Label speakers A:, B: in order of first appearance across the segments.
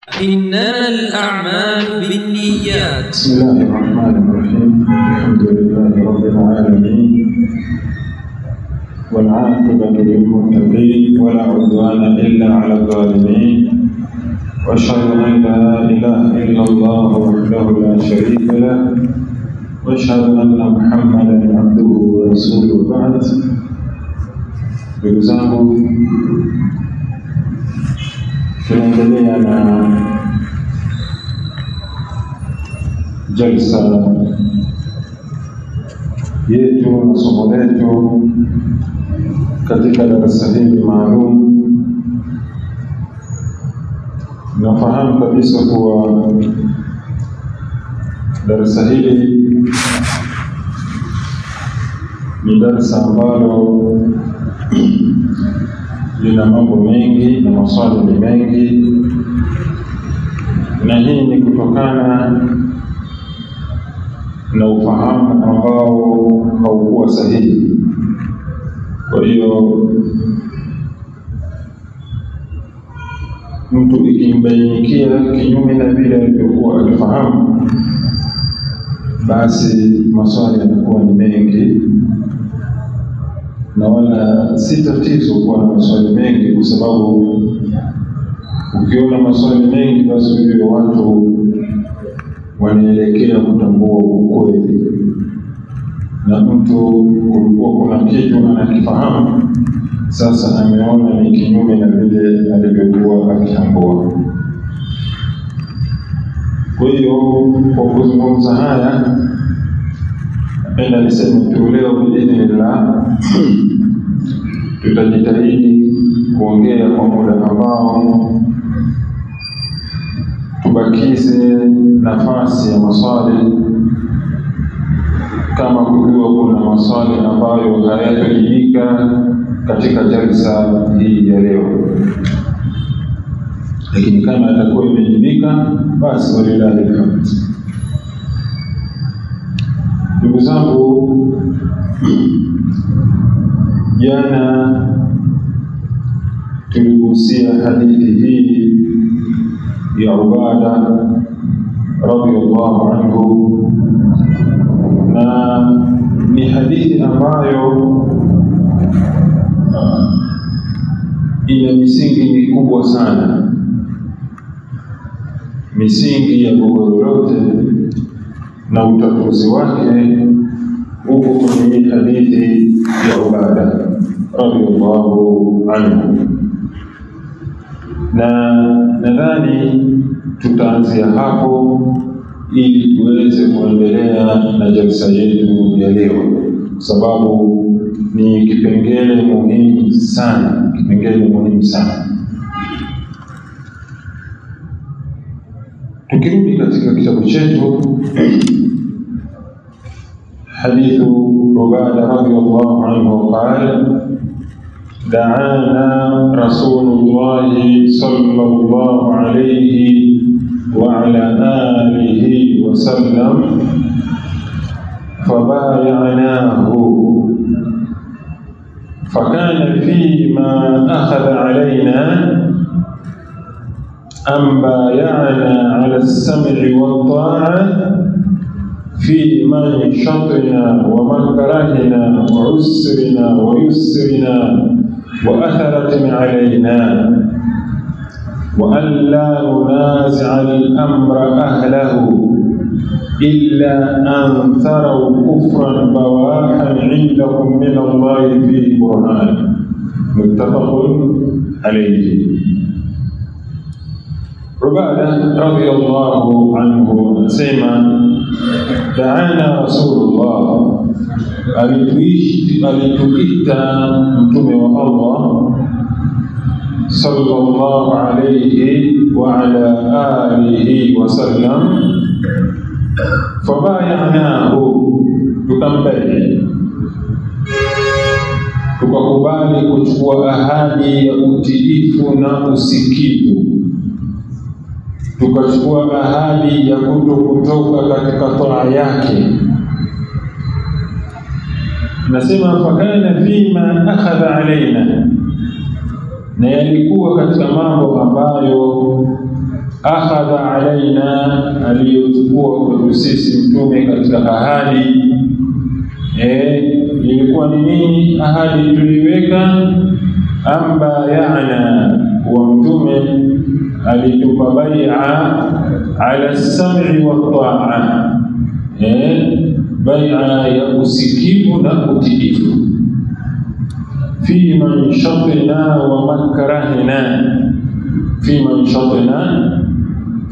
A: إنما الأعمال بالنيات.
B: بسم الله الرحمن الرحيم. الحمد لله رب العالمين، والعاقبة للمتقين، ولا عدوان إلا على الظالمين، وأشهد أن لا إله إلا الله وحده لا شريك له، وأشهد أن محمدا عبده ورسوله. بعد. Ndugu zangu, tunaendelea na jalsa yetu na somo letu katika darasa hili maalum. Nafahamu kabisa kuwa darasa hili ni darasa ambalo lina mambo mengi na maswali ni mengi, na hii ni kutokana na ufahamu ambao haukuwa sahihi. Kwa hiyo mtu ikimbainikia kinyume na vile alivyokuwa akifahamu, basi maswali yanakuwa ni mengi, na wala si tatizo kuwa na maswali mengi, kwa sababu ukiona maswali mengi basi hivyo watu wanaelekea kutambua ukweli, na mtu kulikuwa kuna kitu anakifahamu, sasa ameona ni kinyume na vile alivyokuwa akitambua. Kwa hiyo kwa kuzungumza haya, napenda niseme tu leo biidhnillah tutajitahidi kuongea kwa muda ambao tubakize nafasi ya maswali, kama kujua kuna maswali ambayo hayatojibika katika jalsa hii ya leo. Lakini kama atakuwa imejibika, basi walillahi alhamd. Ndugu zangu, jana tuligusia hadithi hii ya Ubada radhiyallahu anhu, na ni hadithi ambayo ina misingi mikubwa sana, misingi ya gogoro lote na utatuzi wake huko kwenye hadithi ya Ubada radhiyallahu anhu, na nadhani tutaanzia hapo ili tuweze kuendelea na jalsa yetu ya leo, sababu ni kipengele muhimu sana, kipengele muhimu sana. Tukirudi katika kitabu chetu, hadithu Ubada radhiyallahu anhu qala da'ana Rasulullah sallallahu alayhi wa ala alihi wa sallam fabay'anahu فكان فيما أخذ علينا أن بايعنا على السمع والطاعة في منشطنا ومكرهنا وعسرنا ويسرنا وأثرة علينا، وأن لا ننازع الأمر أهله إلا أن تروا كفرا بواحا عندكم من الله في برهان. متفق عليه. Ubada radhiyallahu anhu anasema da'ana Rasulullah, alituita mtume wa Allah sallallahu alayhi wa ala alihi wa sallam, fabay'anahu, tukambaye tukakubali kuchukua ahadi ya utiifu na usikivu, tukachukua ahadi ya kutoka katika toa yake. Nasema fakana fima akhadha alaina, na yalikuwa katika mambo ambayo akhadha alaina, aliyochukua kwetu sisi mtume katika ahadi. Ilikuwa ni nini ahadi tuliweka? Ambayana, wa mtume alitupa bai'a ala sam'i wa ta'a, bai'a ya usikivu na utiifu, fi manshatina wa makrahina, fi manshatina,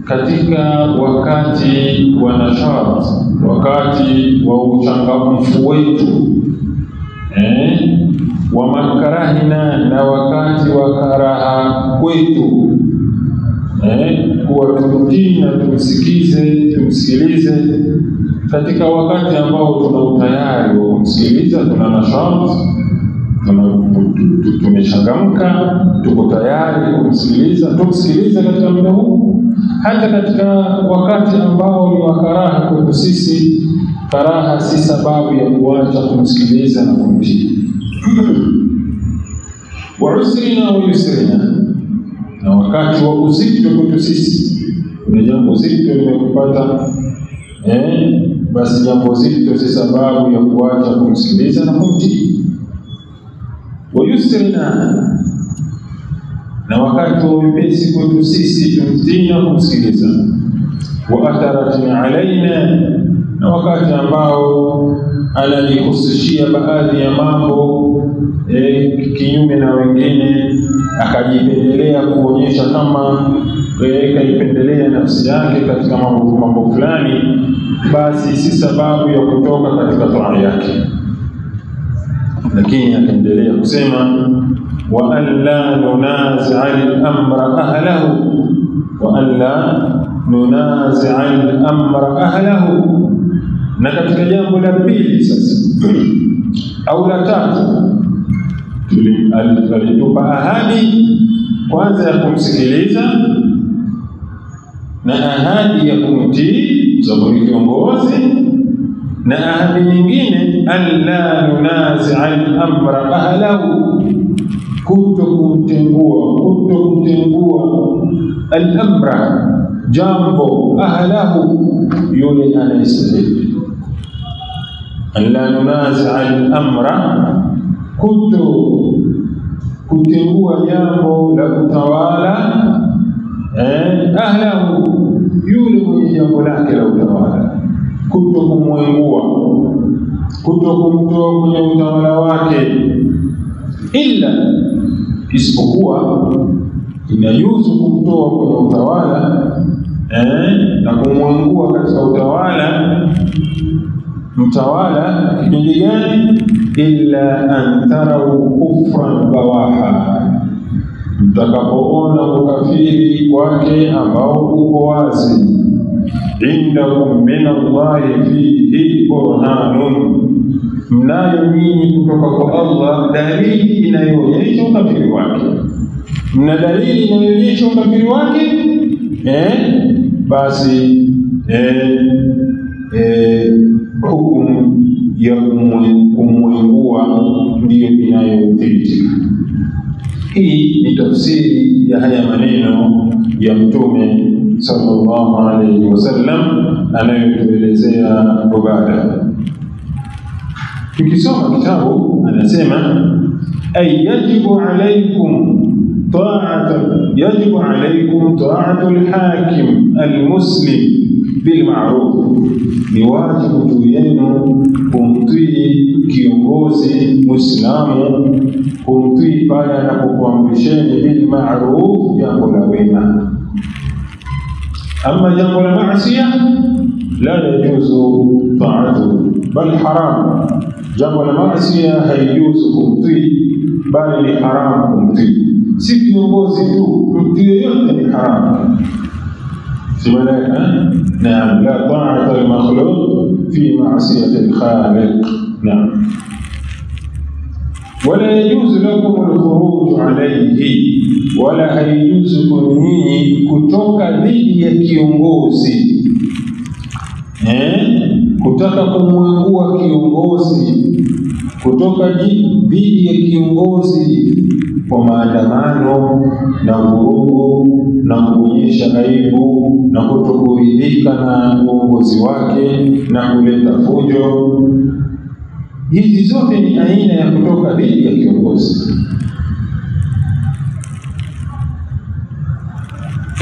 B: katika wakati wa nashat, wakati wa uchangamfu wetu, wa makrahina, na wakati wa karaha kwetu, kuwa tumtii na tumsikilize katika wakati ambao tuna utayari wa kumsikiliza, tuna nashat, tumechangamka, tuko tayari kumsikiliza, tumsikilize katika muda huu. Hata katika wakati ambao ni wa karaha kwetu sisi, karaha si sababu ya kuacha kumsikiliza na kumtii. Wa usrina wa yusrina, na wakati wa uzito kwetu sisi, kuna jambo zito limekupata, basi jambo zito si sababu ya kuacha kumsikiliza na kumtii. Wa yusrina, na wakati wa wepesi kwetu sisi tumtii na kumsikiliza. Wa atharatin alaina, na wakati ambao anajihusishia baadhi ya mambo kinyume na wengine, akajipendelea kuonyesha kama kaipendelea nafsi yake katika mambo fulani, basi si sababu ya kutoka katika taa yake. Lakini akaendelea kusema wa an la nunazi'a al-amra ahlahu, wa an la nunazi'a al-amra ahlahu. Na katika jambo la pili sasa au la tatu, alitupa ahadi kwanza ya kumsikiliza na ahadi ya kumtii sababu kiongozi, na ahadi nyingine alla nunazi'a al-amra ahlahu, kutokumtengua al-amra, jambo, ahlahu, yule anayestahili. Alla nunazi'a al-amra, kutengua jambo la utawala, ahlahu, yule mwenye jambo lake la utawala, kutokumwengua, kutokumtoa kwenye utawala wake, illa, isipokuwa inajuzu kumtoa kwenye utawala na kumwengua katika utawala mtawala kipindi gani? Illa an tarau kufran bawaha, mtakapoona ukafiri wake ambao uko wazi. Indakum min Allahi fihi burhanun, mnayo nyinyi kutoka kwa Allah dalili inayoonyesha ukafiri wake. Mna dalili inayoonyesha ukafiri wake, basi hukumu ya kumwengua ndiyo inayothibitika. Hii ni tafsiri ya haya maneno ya Mtume sallallahu alayhi wasallam anayotuelezea Ubada. Tukisoma kitabu anasema yajibu alaykum ta'atu al-hakim al-muslim bilma'ruf, ni wajibu juu yenu kumtii kiongozi Muislamu, kumtii pale anapokuamrisheni bilma'ruf, jambo la wema. Ama jambo la maasiya la yajuzu ta'atu, bal haram. Jambo la maasiya haijuzu kumtii, bali ni haram kumtii. Si kiongozi tu, mtu yeyote ni haram. نعم، لا طاعة المخلوق في معصية الخالق. نعم. ولا يجوز لكم الخروج عليه، ولا يجوز كنيني kutoka dhidi ya kiongozi, kutaka kumwengua kiongozi, kutoka dhidi ya kiongozi kwa maandamano na vurugu na kuonyesha aibu na kutokuridhika na uongozi wake na kuleta fujo. Hizi zote ni aina ya kutoka dhidi ya kiongozi.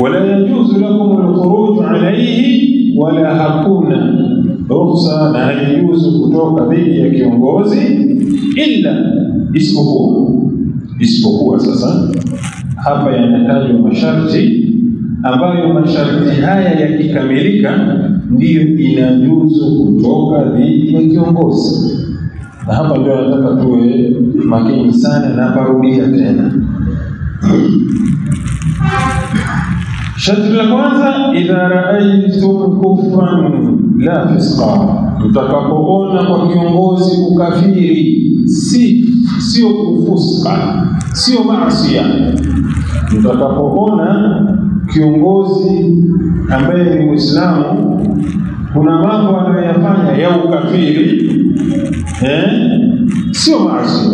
B: Wala yajuzu lakum al-khuruj alayhi, wala hakuna ruhusa na haijuzu kutoka dhidi ya kiongozi illa isipokuwa. Sasa hapa yanatajwa masharti ambayo masharti haya yakikamilika ndiyo inajuzu kutoka dhidi ya kiongozi. Na hapa ndio nataka tuwe makini sana na parudia tena. Sharti la kwanza, idha ra'aytum kufran la fisqa, mtakapoona kwa kiongozi ukafiri, sio kufuska, sio maasi. Mtakapoona kiongozi ambaye ni Muislamu kuna mambo anayoyafanya ya ukafiri, sio maasi,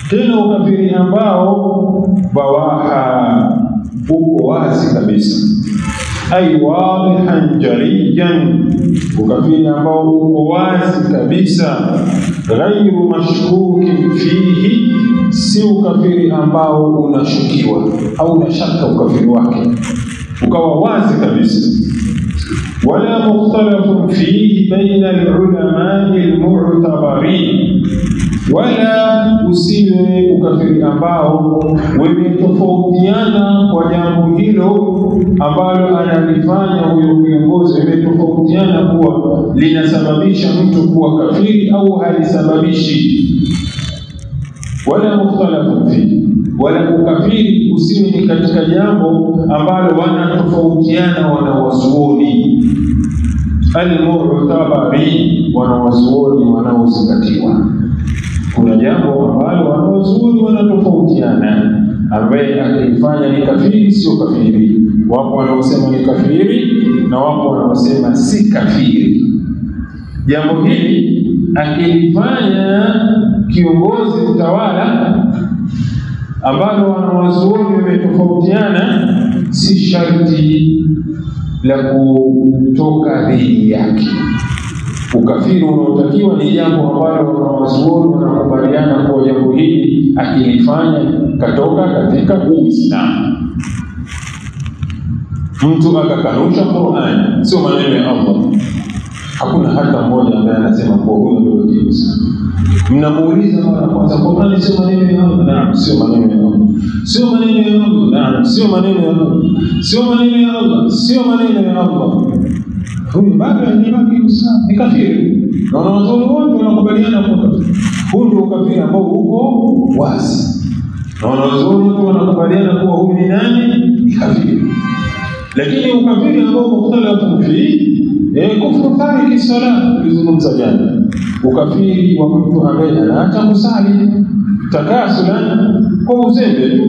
B: tena ukafiri ambao bawaha uko wazi kabisa, ay wadihan jaliyan, ukafiri ambao uko wazi kabisa, ghairu mashkukin fihi, si ukafiri ambao unashukiwa au unashaka ukafiri wake, ukawa wazi kabisa. Wala mukhtalafun fihi baina al-ulama al-mu'tabarin, wala usiwe ukafiri ambao wametofautiana kwa jambo hilo ambalo analifanya huyo kiongozi, wametofautiana kuwa linasababisha mtu kuwa kafiri au halisababishi. Wala mukhtalafun fihi, wala ukafiri usiwe ni katika jambo ambalo wanatofautiana wanawazuoni al-mu'tabari, wanawazuoni wanaozingatiwa. Kuna jambo ambalo wanawazuoni wanatofautiana, ambaye akifanya ni kafiri sio kafiri. Wapo wanaosema ni kafiri na wapo wanaosema si kafiri. Jambo hili akifanya kiongozi utawala ambalo wanawazuoni wametofautiana, si sharti la kutoka dhidi yake. Ukafiri unaotakiwa ni jambo ambalo wanawazuoni wanakubaliana kwa jambo hili akilifanya katoka katika Uislamu. Mtu akakanusha Qur'an, sio maneno ya Allah, hakuna hata mmoja ambaye anasema kwa huyo ndio Uislamu. Mnamuuliza mara kwanza, Qur'an sio maneno ya Allah? Naam, sio maneno ya Allah. Sio maneno ya Allah? Naam, sio maneno ya Allah. Sio maneno ya Allah? Sio maneno ya Allah. Huyu bado anabaki Uislamu, ni kafiri. Na wanazuoni wote wanakubaliana kwa kafiri. Huyu ndio kafiri ambao uko wazi. Na wanazuoni wote wanakubaliana kuwa huyu ni nani? Ni kafiri. Lakini ukafiri ambao mukhtalafu fi kufru tariki salat, tulizungumza jana. Ukafiri wa mtu ambaye anaacha kusali takasulan, kwa uzembe tu,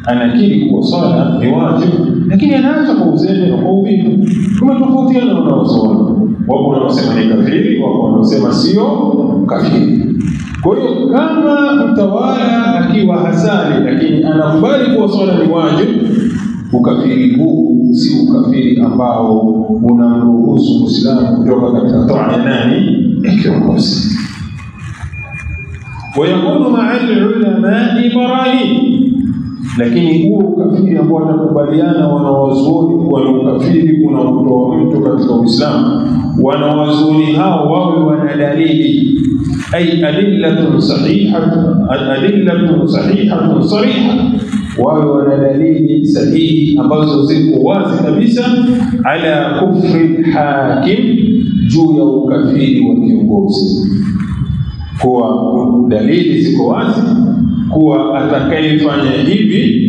B: anakiri kwa sala ni wajibu lakini anaacha kwa uzembe na kwa uvivu. Tumetofautiana na wanazuoni, wapo wanaosema ni kafiri, wapo wanaosema sio kafiri. Kwa hiyo kama mtawala akiwa hasali lakini anakubali kwa swala ni wajibu, ukafiri huu si ukafiri ambao unamruhusu Muislamu kutoka katika toa ya nani? Ya kiongozi. Wayakunu ma'al ulama'i barahin, lakini huo ukafiri ambao wanakubaliana wanawazuoni kuwa ni ukafiri unaomtoa mtu katika Uislamu, wanawazuoni hao wawe wana dalili, ay adillatun sahihatun sariha, wawe wana dalili sahihi ambazo ziko wazi kabisa, ala kufri hakim, juu ya ukafiri wa kiongozi. Kwa dalili ziko wazi kuwa atakayefanya hivi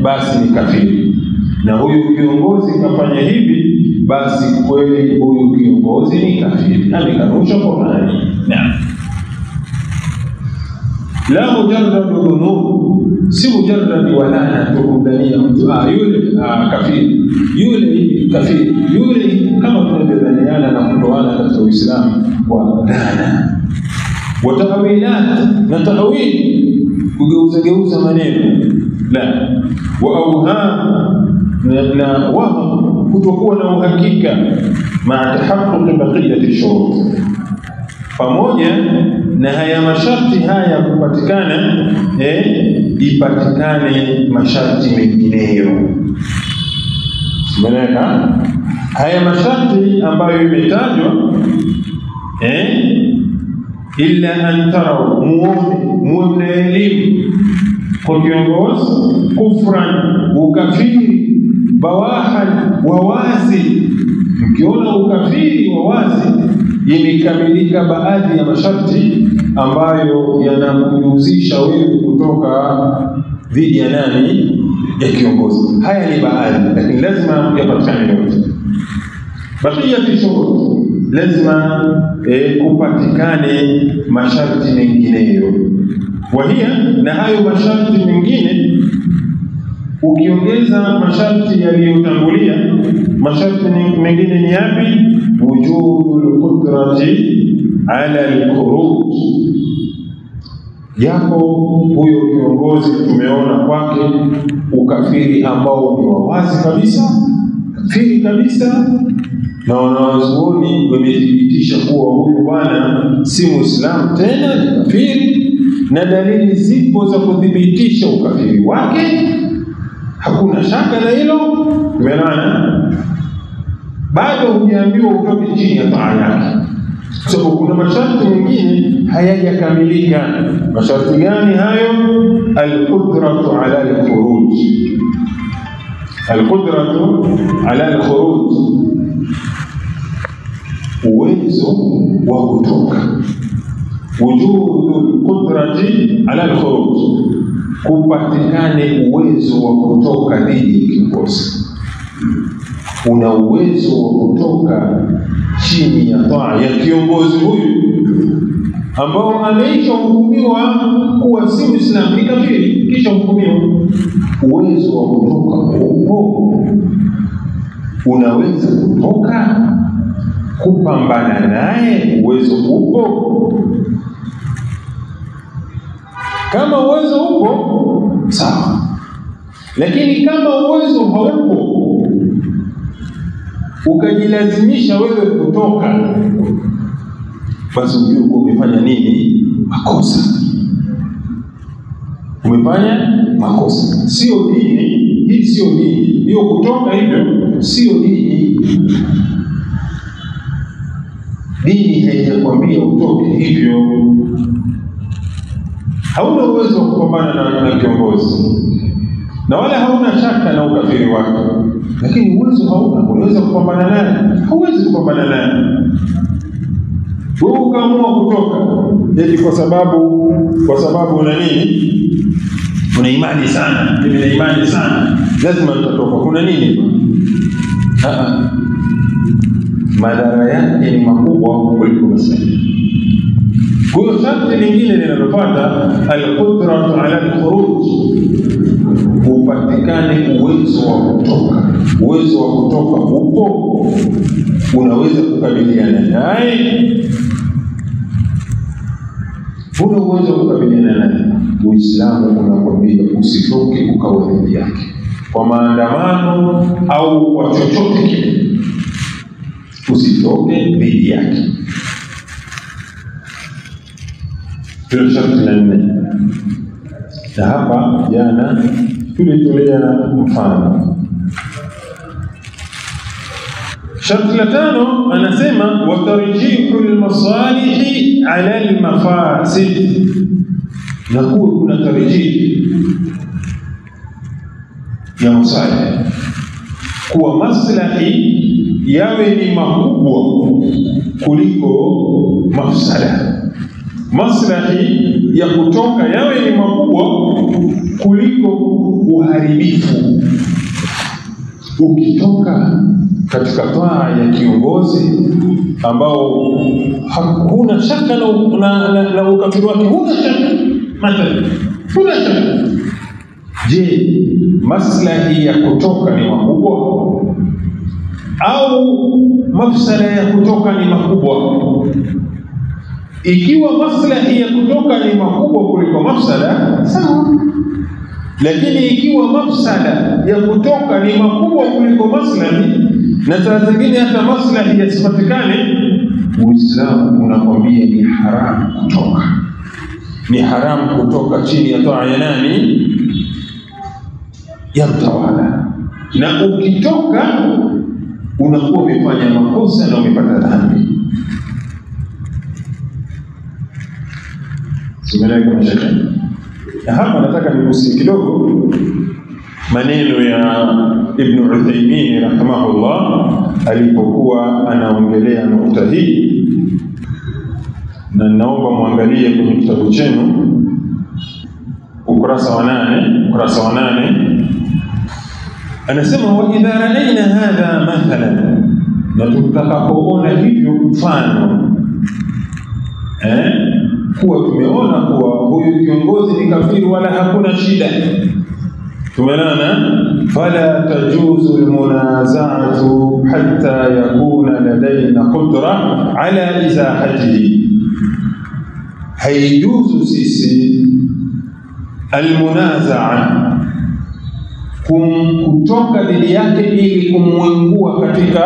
B: basi ni kafiri, na huyu kiongozi kafanya hivi, basi kweli huyu kiongozi ni kafiri, amekanusha Qur'ani. Naam, la mujarrad dhunun, si mujarrad walana tukudania mtu yule kafiri, yule kafiri, yule, kama tunavyodhaniana na kutoana katika Uislamu kwa dhana. wa ta'wilat, na ta'wil kugeuza maneno, la wa awham, na waham, kutokuwa na uhakika, ma'a tahaqquq baqiyati shurut, pamoja na haya masharti haya kupatikana, ipatikane masharti mengineyo. Maana haya masharti ambayo imetajwa, illa an taraw, muone elimu kwa kiongozi, kufran, ukafiri, bawahan, wawazi. Mkiona ukafiri wawazi, imekamilika baadhi ya masharti ambayo yanakujuzisha wewe kutoka dhidi ya nani? Ya kiongozi. Haya ni baadhi, lakini lazima yapatikane yote. Baqiyati shurut, lazima kupatikane masharti mengineyo. Wahia, na hayo masharti mengine ukiongeza masharti yaliyotangulia, masharti mengine ni yapi? Wujudul qudrati ala al-khuruj. Japo huyo kiongozi tumeona kwake ukafiri ambao ni wawazi kabisa, kafiri kabisa, na wanawazuoni wamethibitisha kuwa huyu bwana si Muislamu tena, ni kafiri, na dalili zipo za kuthibitisha ukafiri wake, hakuna shaka na hilo. Umeona, bado hujaambiwa utoke chini ya taa yake, kwa sababu kuna masharti mengine hayajakamilika. Masharti gani hayo? Al-qudratu ala al-khuruj, al-qudratu ala al-khuruj, uwezo wa kutoka. Wujudul qudrati ala al-khuruj, kupatikane uwezo wa kutoka dhidi ya kiongozi. Una uwezo wa kutoka chini ya taa ya kiongozi huyu ambao ameishahukumiwa kuwa si Muislamu, ni kafiri, kisha hukumiwa. Uwezo wa kutoka upo, unaweza kutoka kupambana naye, uwezo upo. Kama uwezo upo, sawa, lakini kama uwezo haupo ukajilazimisha wewe kutoka, basi ujue umefanya nini? Makosa. Umefanya makosa. Sio dini hii, sio dini hiyo. Kutoka hivyo sio dini. Dini haijakwambia utoke hivyo. Hauna uwezo wa kupambana na kiongozi, na wala hauna shaka na ukafiri wake, lakini uwezo hauna. Unaweza kupambana naye? Hauwezi kupambana naye. Wewe ukaamua kutoka eti kwa sababu una nini? Una imani sana. Mimi na imani sana, lazima nitatoka. Kuna nini? Madhara yake ni makubwa kuliko maslahi. Kwa hiyo sharti lingine linalofuata, al-qudratu ala al-khuruj, upatikane uwezo wa kutoka. Uwezo wa kutoka upo, unaweza kukabiliana naye. Una uwezo wa kukabiliana naye. Uislamu unakwambia usitoke ukawa dhidi yake kwa maandamano au kwa chochote kile, usitoke dhidi yake. Hilo sharti la nne, na hapa jana tulitolea mfano. Sharti la tano anasema watarjihu almasalihi ala almafasid, na huwa kuna tarjihi ya maslahi, kuwa maslahi yawe ni makubwa kuliko mafsada. Maslahi ya kutoka yawe ni makubwa kuliko uharibifu. Ukitoka katika taa ya kiongozi ambao hakuna shaka na ukafiri wake, huna shaka mathalan, huna shaka, je, maslahi ya kutoka ni makubwa au mafsada ya kutoka ni makubwa? Ikiwa maslahi ya kutoka ni makubwa kuliko mafsada, sawa. Lakini ikiwa mafsada ya kutoka ni makubwa kuliko maslahi, na saa zingine hata maslahi yasipatikane, Uislamu unakwambia ni haramu kutoka. Ni haramu kutoka chini ya toa ya nani? Ya mtawala. Na ukitoka unakuwa umefanya makosa na umepata dhambi. Simeleka mashaka. Na hapa nataka nigusie kidogo maneno ya Ibn Uthaymeen rahimahullah alipokuwa anaongelea nukta hii, na naomba muangalie kwenye kitabu chenu ukurasa wa 8. Anasema wa idha ra'ayna hadha mathalan, na tutakapoona hivyo mfano kuwa tumeona kuwa huyu kiongozi ni kafiri wala hakuna shida, tumeona fala tajuzu almunaza'atu hatta yakuna ladaina qudra ala izahatihi, haijuzu sisi almunaza'a kutoka dhidi yake ili kumwengua katika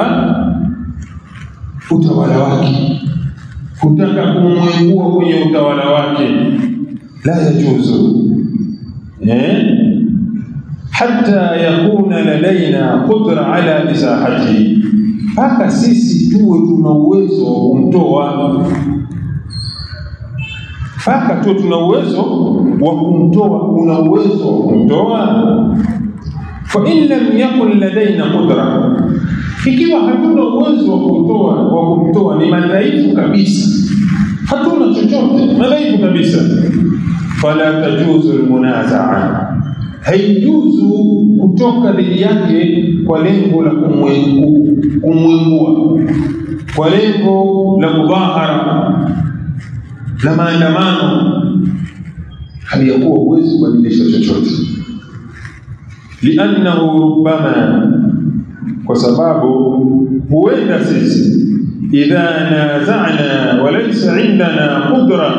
B: utawala wake, kutaka kumwengua kwenye utawala wake, la yajuzu hatta yakuna ladaina qudra ala isahati, mpaka sisi tuwe tuna uwezo wa kumtoa, mpaka tuwe tuna uwezo wa kumtoa. Una uwezo wa kumtoa. Fa in lam yakun ladaina qudra, ikiwa hatuna uwezo wa kumtoa, ni madhaifu kabisa, hatuna chochote, madhaifu kabisa, fala tajuzu almunaza'a, haijuzu kutoka dhidi yake kwa lengo la kumwengua, kwa lengo la mudhahara, la maandamano, hali ya kuwa uwezo kubadilisha chochote. Liannahu rubbama, kwa sababu huenda sisi idha naza'na wa laysa indana qudra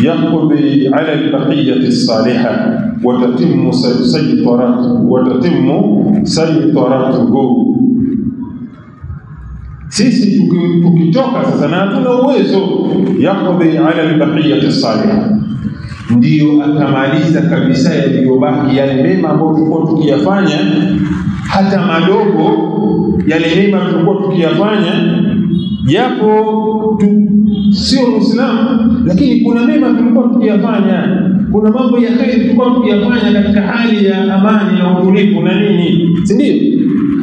B: yaqdi ala al-baqiyati as-salihah wa tatimmu saytaratuhu. Sisi tukitoka sasa na hatuna uwezo, yaqdi ala al-baqiyati as-salihah, ndio atamaliza kabisa yaliyobaki, yale mema ambayo tulikuwa tukiyafanya, hata madogo yale mema tulikuwa tukiyafanya, japo sio Muislamu, lakini kuna mema tulikuwa tukiyafanya, kuna mambo ya kheri tulikuwa tukiyafanya katika hali ya amani na utulivu na nini, si ndio?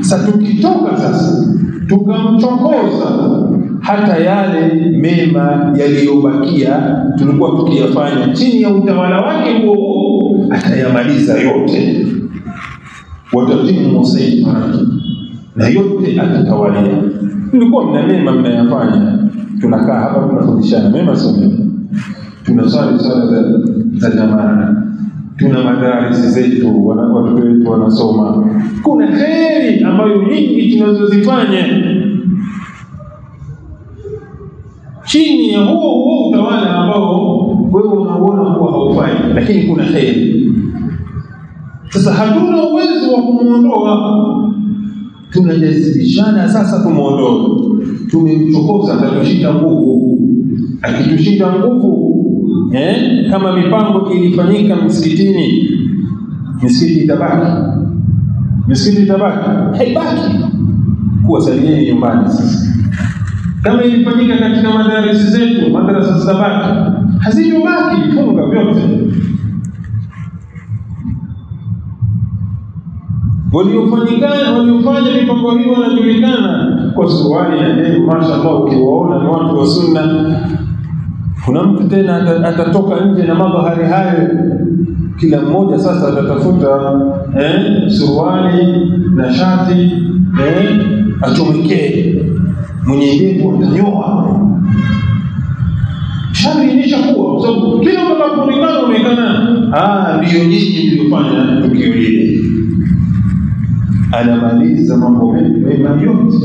B: Sasa tukitoka sasa tukamchokoza, hata yale mema yaliyobakia tulikuwa tukiyafanya chini ya utawala wake huo, atayamaliza yote. Watatimu saytaratuhu, na yote atatawalia. Tulikuwa mna mema mnayafanya, tunakaa hapa tunafundishana mema, sio mema, tunaswali swala za jamaa, tuna madarisi zetu, watoto wetu wanasoma, kuna kheri ambayo nyingi tunazozifanya chini ya huo utawala ambao wewe unaona kuwa haufai, lakini kuna kheri. Sasa hatuna uwezo wa kumuondoa, tunajazibishana sasa tumuondoe. Tumemchokoza, atatushinda nguvu. Akitushinda nguvu, kama mipango ilifanyika msikitini, misikiti itabaki, haibaki. Kuwasalieni nyumbani sasa. Kama ilifanyika katika madarasa zetu, madarasa zitabaki, hazijobaki, funga vyote. Waliofanya mipango hiyo wanajulikana kwa suruali na ndevu, mashaallah, ukiwaona ni watu wa sunna. Kuna mtu tena atatoka nje na madhahari hayo, kila mmoja sasa atatafuta suruali na shati atumekee, mwenye ndevu atanyoa. Shari inishakuwa, kwa sababu kila mtakapoonekana unaonekana ndio nyinyi mliofanya tukio lile. Anamaliza mambo mema yote.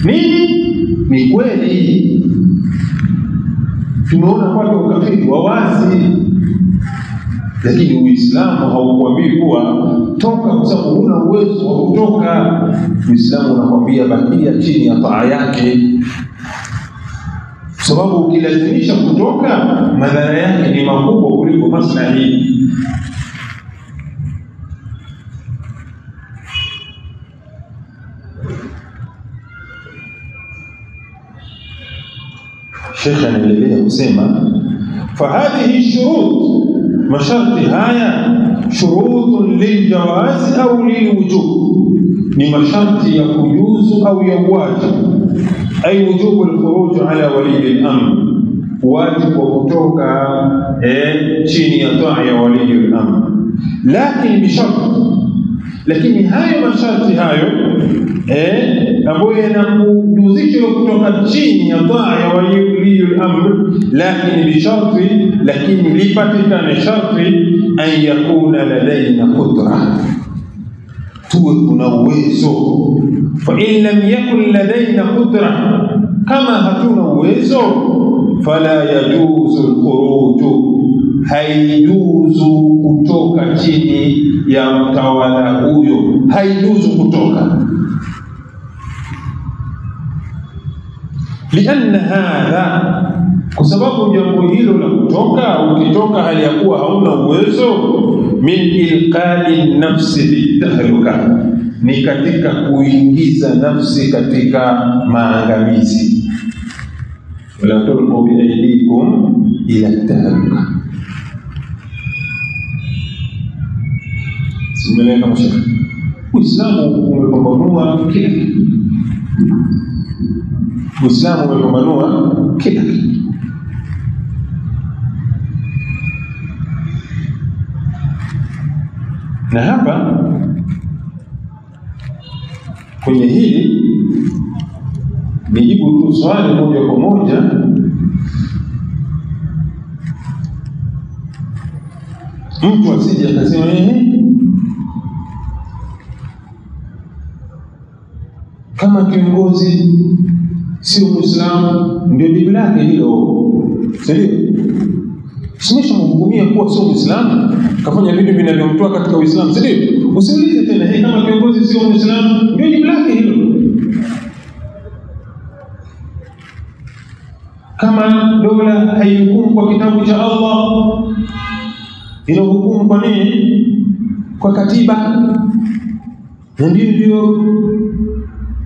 B: Nini? Ni kweli tumeona watu ukafiri wa wazi. Lakini Uislamu haukuambii kuwa toka kwa sababu huna uwezo wa kutoka. Uislamu unakwambia bakia chini ya taa yake, sababu ukilazimisha kutoka madhara yake ni makubwa kuliko maslahi. Sheikh anaendelea kusema fahadhihi shurut, masharti haya shurutun liljawaz au lilwujub, ni masharti ya kujuzu au ya wajibu. Ay wujubu alkhuruj ala wali al-amr, wajibu wa kutoka chini ya taa ya wali al-amr, lakini bisharti, lakini hayo masharti hayo ambayo yanakujuzisha kutoka chini ya taa ya wali al-amr, lakini bisharti, lakini lipatikane sharti an yakuna ladaina qudra, tuwe kuna uwezo. Fa in lam yakun ladaina qudra, kama hatuna uwezo, fala yajuzu al-khuruj, haijuzu kutoka chini ya mtawala huyo, haijuzu kutoka. Lianna hadha, kwa sababu jambo hilo la kutoka, ukitoka hali ya kuwa hauna uwezo, min ilqa'i nafsi bitahluka, ni katika kuingiza nafsi katika maangamizi. Wala tulqu bi aydikum ila tahluka. Simeleka mashaka. Uislamu umepambanua kila kitu. Uislamu umepambanua kila kitu. Na hapa kwenye hili nijibu tu swali moja kwa moja. Mtu asije akasema kama kiongozi sio Muislamu ndio jibu lake hilo. Sio? Simesha mhukumia kuwa sio Muislamu, kafanya vitu vinavyomtoa katika Uislamu. Sio? Usiulize tena kama kiongozi sio Muislamu ndio jibu lake hilo. Kama dola haihukumu kwa kitabu cha Allah, inahukumu kwa nini? Kwa katiba. Ndio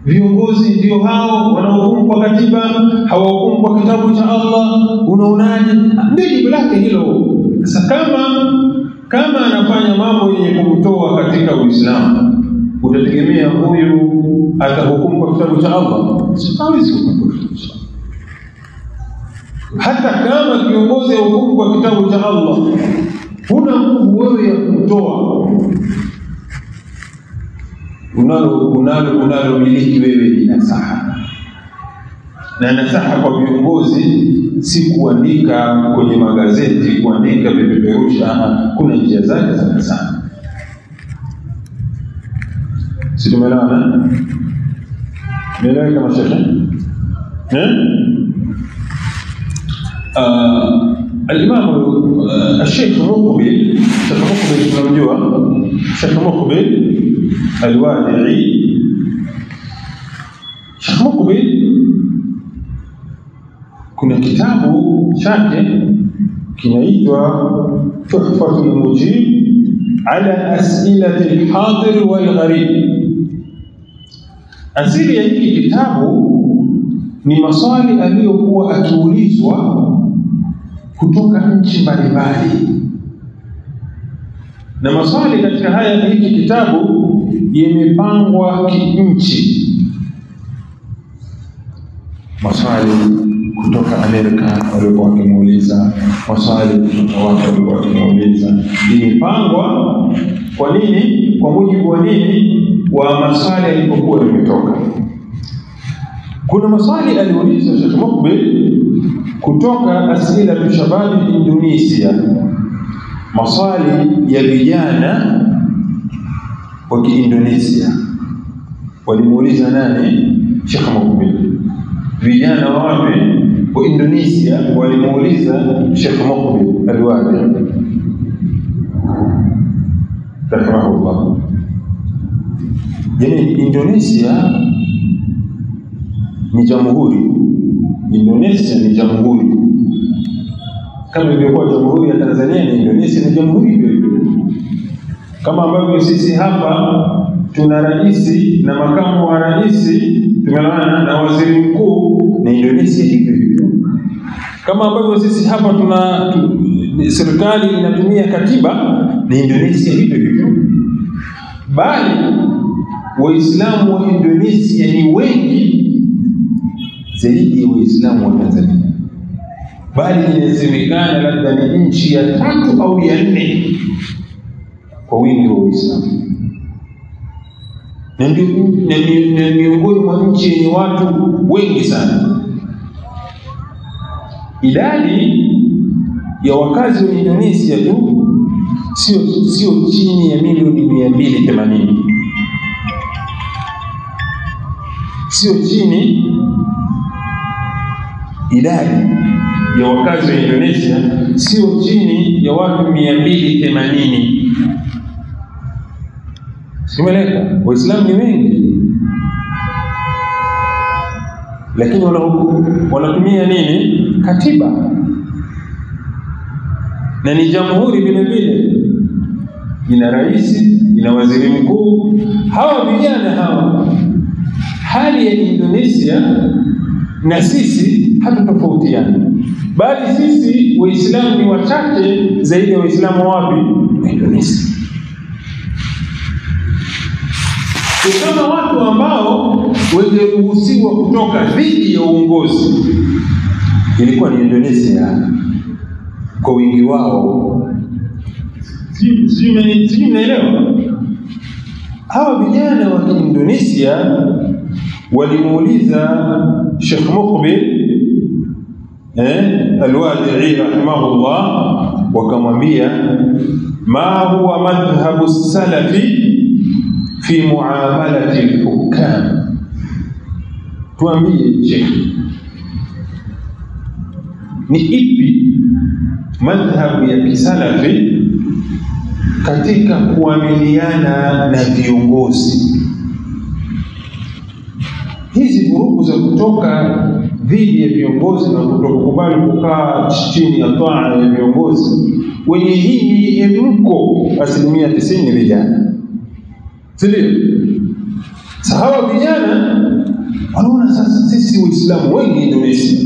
B: viongozi ndio hao wanaohukumu kwa katiba, hawahukumu kwa kitabu cha Allah. Unaonaje? Ndio jibu lake hilo. Sasa kama anafanya mambo yenye kumtoa katika Uislamu, utategemea huyu atahukumu kwa kitabu cha Allah? Hawezi kuhukumu. Hata kama kiongozi hukumu kwa kitabu cha Allah, huna nguvu wewe ya kumtoa. Unalo miliki wewe ni nasaha. Na nasaha kwa viongozi si kuandika kwenye magazeti, kuandika vipeperusha. Kuna njia zake za nasaha. Si tumeelewana? Tumeelewa kama shekhe? الإمام الشيخ مقبل، الشيخ مقبل الوادعي. Sheikh Muqbil kuna kitabu chake kinaitwa Tuhfatul Mujib ala As'ilati al-Hadir wal-Gharib. Asili ya hiki kitabu ni maswali aliyokuwa akiulizwa kutoka nchi mbalimbali, na maswali katika haya hiki kitabu yamepangwa kinchi. Maswali kutoka Amerika walikuwa wakimuuliza, maswali kutoka watu walikuwa wakimuuliza, imepangwa kwa nini? Kwa mujibu wa nini? Wa maswali yalipokuwa yametoka. Kuna maswali aliulizwa Sheikh Muqbil kutoka asila shababi Indonesia, maswali ya vijana wa Kiindonesia. Walimuuliza nani? Sheikh Muqbil. Vijana wapi? wa Indonesia walimuuliza Sheikh Muqbil Al-Wadi rahimahullah, yani Indonesia ni jamhuri, Indonesia ni jamhuri kama ilivyokuwa jamhuri ya Tanzania, na Indonesia ni jamhuri hivyo. Kama ambavyo sisi hapa tuna rais na makamu wa rais, tumeelewana, na waziri mkuu, na Indonesia hivyo hivyo. Kama ambavyo sisi hapa tuna serikali inatumia katiba, na Indonesia hivyo hivyo. Bali Waislamu wa Indonesia ni wengi zaidi ya Waislamu wa Tanzania, bali inasemekana labda ni nchi ya 3 au ya 4 kwa wingi wa Uislamu, na miongoni mwa nchi yenye watu wengi sana. Idadi ya wakazi wa Indonesia tu sio chini ya milioni 280, sio chini. Idadi ya wakazi wa Indonesia sio chini ya watu 280. Simeleka, Waislamu ni wengi, lakini wanatumia nini? Katiba, na ni jamhuri vile vile, ina rais, ina waziri mkuu. Hawa vijana hawa, hali ya Indonesia na sisi hatutofautiana, bali sisi Waislamu ni wachache zaidi ya Waislamu wapi? Indonesia. Kama watu ambao wengeruhusiwa kutoka dhidi ya uongozi ilikuwa ni Indonesia kwa wingi wao. Sijui mnaelewa? Hawa vijana wa Indonesia walimuuliza Sheikh Muqbil Al-Wadi rahimahullah, wakamwambia ma huwa madhhabu salafi fi muamalati al-hukam. Tuambie Sheikh, ni ipi madhhabu ya kisalafi katika kuamiliana na viongozi? Hizi vurugu za kutoka dhidi ya viongozi na kutokubali kukaa chini ya taa ya viongozi, wenye hii mko 90% vijana, sivyo? Sahawa vijana wanaona sasa sisi Waislamu wengi Indonesia,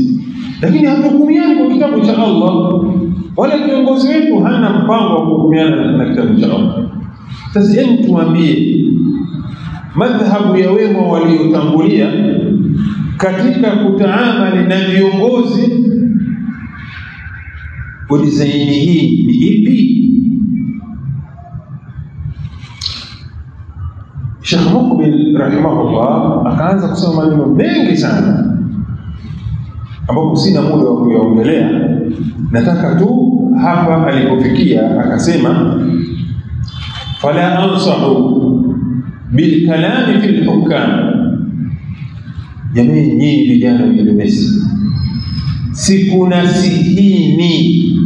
B: lakini hatuhukumiani kwa kitabu cha Allah, wala kiongozi wetu hana mpango wa kuhukumiana na kitabu cha Allah. Sasa hebu tuambie madhhabu ya wema waliotangulia katika kutaamali na viongozi kwa dizaini hii ni ipi? Sheikh Muqbil rahimahullah akaanza kusema maneno mengi sana ambapo sina muda wa kuyaongelea. Nataka tu hapa alipofikia akasema, fala ansahu bil kalami fil hukam. Jamii nyinyi vijana wa Indonesia, sikunasihini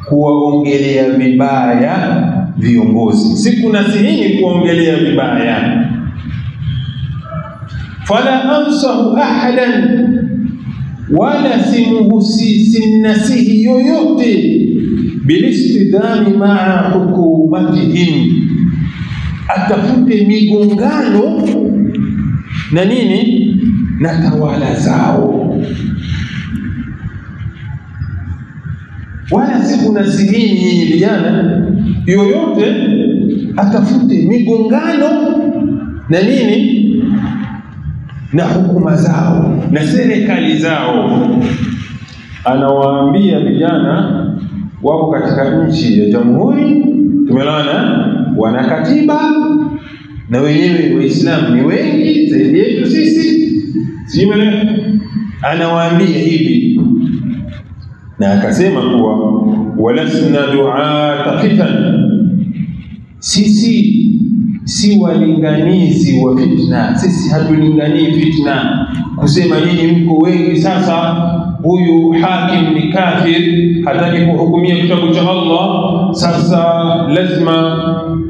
B: kuwaongelea vibaya viongozi, sikunasihini kuongelea vibaya. Fala ansahu ahadan, wala simnasihi yoyote bilistidami maa hukumatihim, atafute migongano na nini na tawala zao. Wala sikunasihini nyinyi vijana yoyote atafute migongano na nini na hukuma zao na serikali zao. Anawaambia vijana wako katika nchi ya jamhuri, tumelana, wana katiba, na wenyewe Waislamu ni wengi zaidi yetu sisi, simele. Anawaambia hivi, na akasema kuwa walasna du'ata fitan, sisi si walinganizi wa fitna. Sisi hatulinganii fitna kusema nyinyi mko wengi sasa, huyu hakim ni kafir, hataki kuhukumia kitabu cha Allah, sasa lazima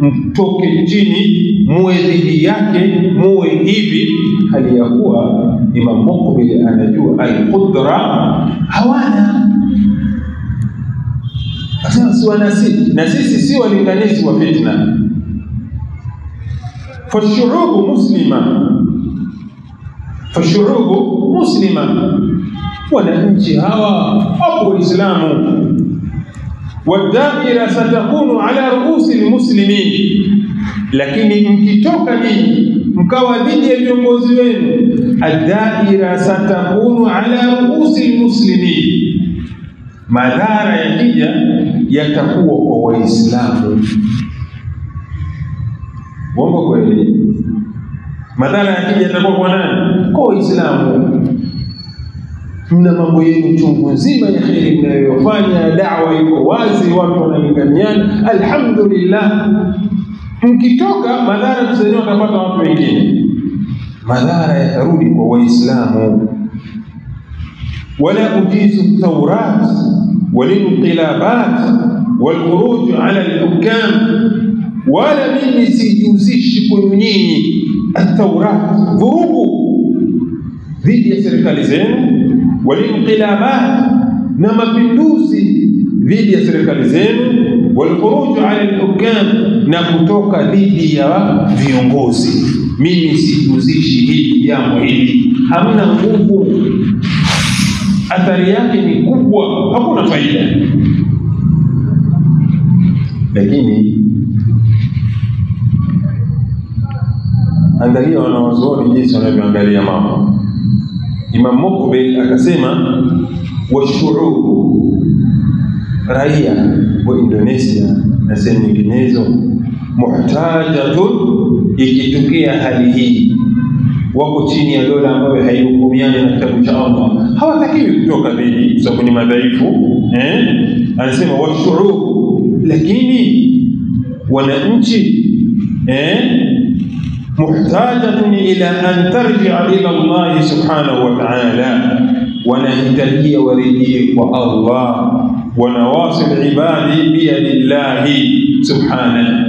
B: mtoke chini muwe dhidi yake, muwe hivi. Hali ya kuwa Imam Muqbil anajua al-qudra hawana. Sasa na sisi si walinganizi wa fitna. فالشعوب مسلمة wananchi hawa hapo Uislamu. والدائرة ستكون على رؤوس المسلمين, lakini mkitoka nyinyi mkawa dhidi ya viongozi wenu, الدائرة ستكون على رؤوس المسلمين, madhara yakija yatakuwa kwa Waislamu. Bongo kweli, madhara yakija yatakuwa kwa nani? Kwa Waislamu. Mna mambo yenu chungu nzima ya kheri mnayofanya, da'wa iko wazi, watu wanalinganiana, alhamdulillah. Mkitoka madhara msanii watapata watu wengine, madhara yatarudi kwa Waislamu. wala ujizu thawrat walinqilabat walkhuruj ala alhukam, wala mimi sijuzishi kwenu nyinyi athawrat, vurugu dhidi ya serikali zenu, walinqilabat, na mapinduzi dhidi ya serikali zenu, walkhuruj ala alhukam, na kutoka dhidi ya viongozi. Mimi sijuzishi hili jambo hili, hamna nguvu, athari yake ni kubwa, hakuna faida. Lakini angalia wanawazuoni jinsi wanavyoangalia mambo. Imam Muqbil akasema washu'ubu, raia wa Indonesia na sehemu nyinginezo, muhtajatun, ikitokea hali hii wako chini ya dola ambayo haihukumiani na kitabu cha Allah, hawatakiwi kutoka dhidi kwa sababu ni madhaifu. Anasema washu'ubu, lakini wananchi muhtajatun ila an tarji'a ila Allah subhanahu wa ta'ala, wanahitajia warejee kwa Allah, wanawasil ibadi biyadillahi subhanahu.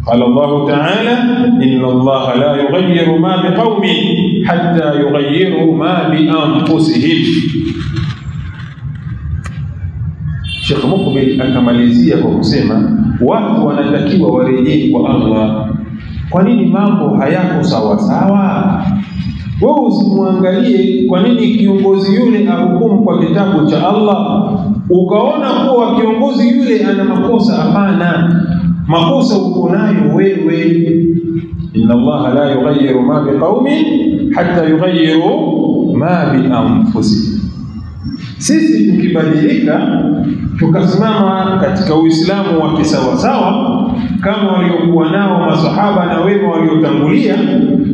B: قال الله تعالى إن الله لا يغير ما بقوم حتى يغيروا ما بأنفسهم. Sheikh Muqbil akamalizia kwa kusema watu wanatakiwa warejee kwa Allah. Kwa nini mambo hayako sawa sawa? Wewe usimwangalie kwa nini kiongozi yule ahukumu kwa kitabu cha Allah ukaona kuwa kiongozi yule ana makosa. Hapana, makosa uko nayo wewe. Inna Allah la yughayyiru ma biqaumin hatta yughayyiru ma bi anfusihim. Sisi tukibadilika tukasimama katika Uislamu wa kisawasawa kama waliokuwa nao masahaba na wema waliotangulia,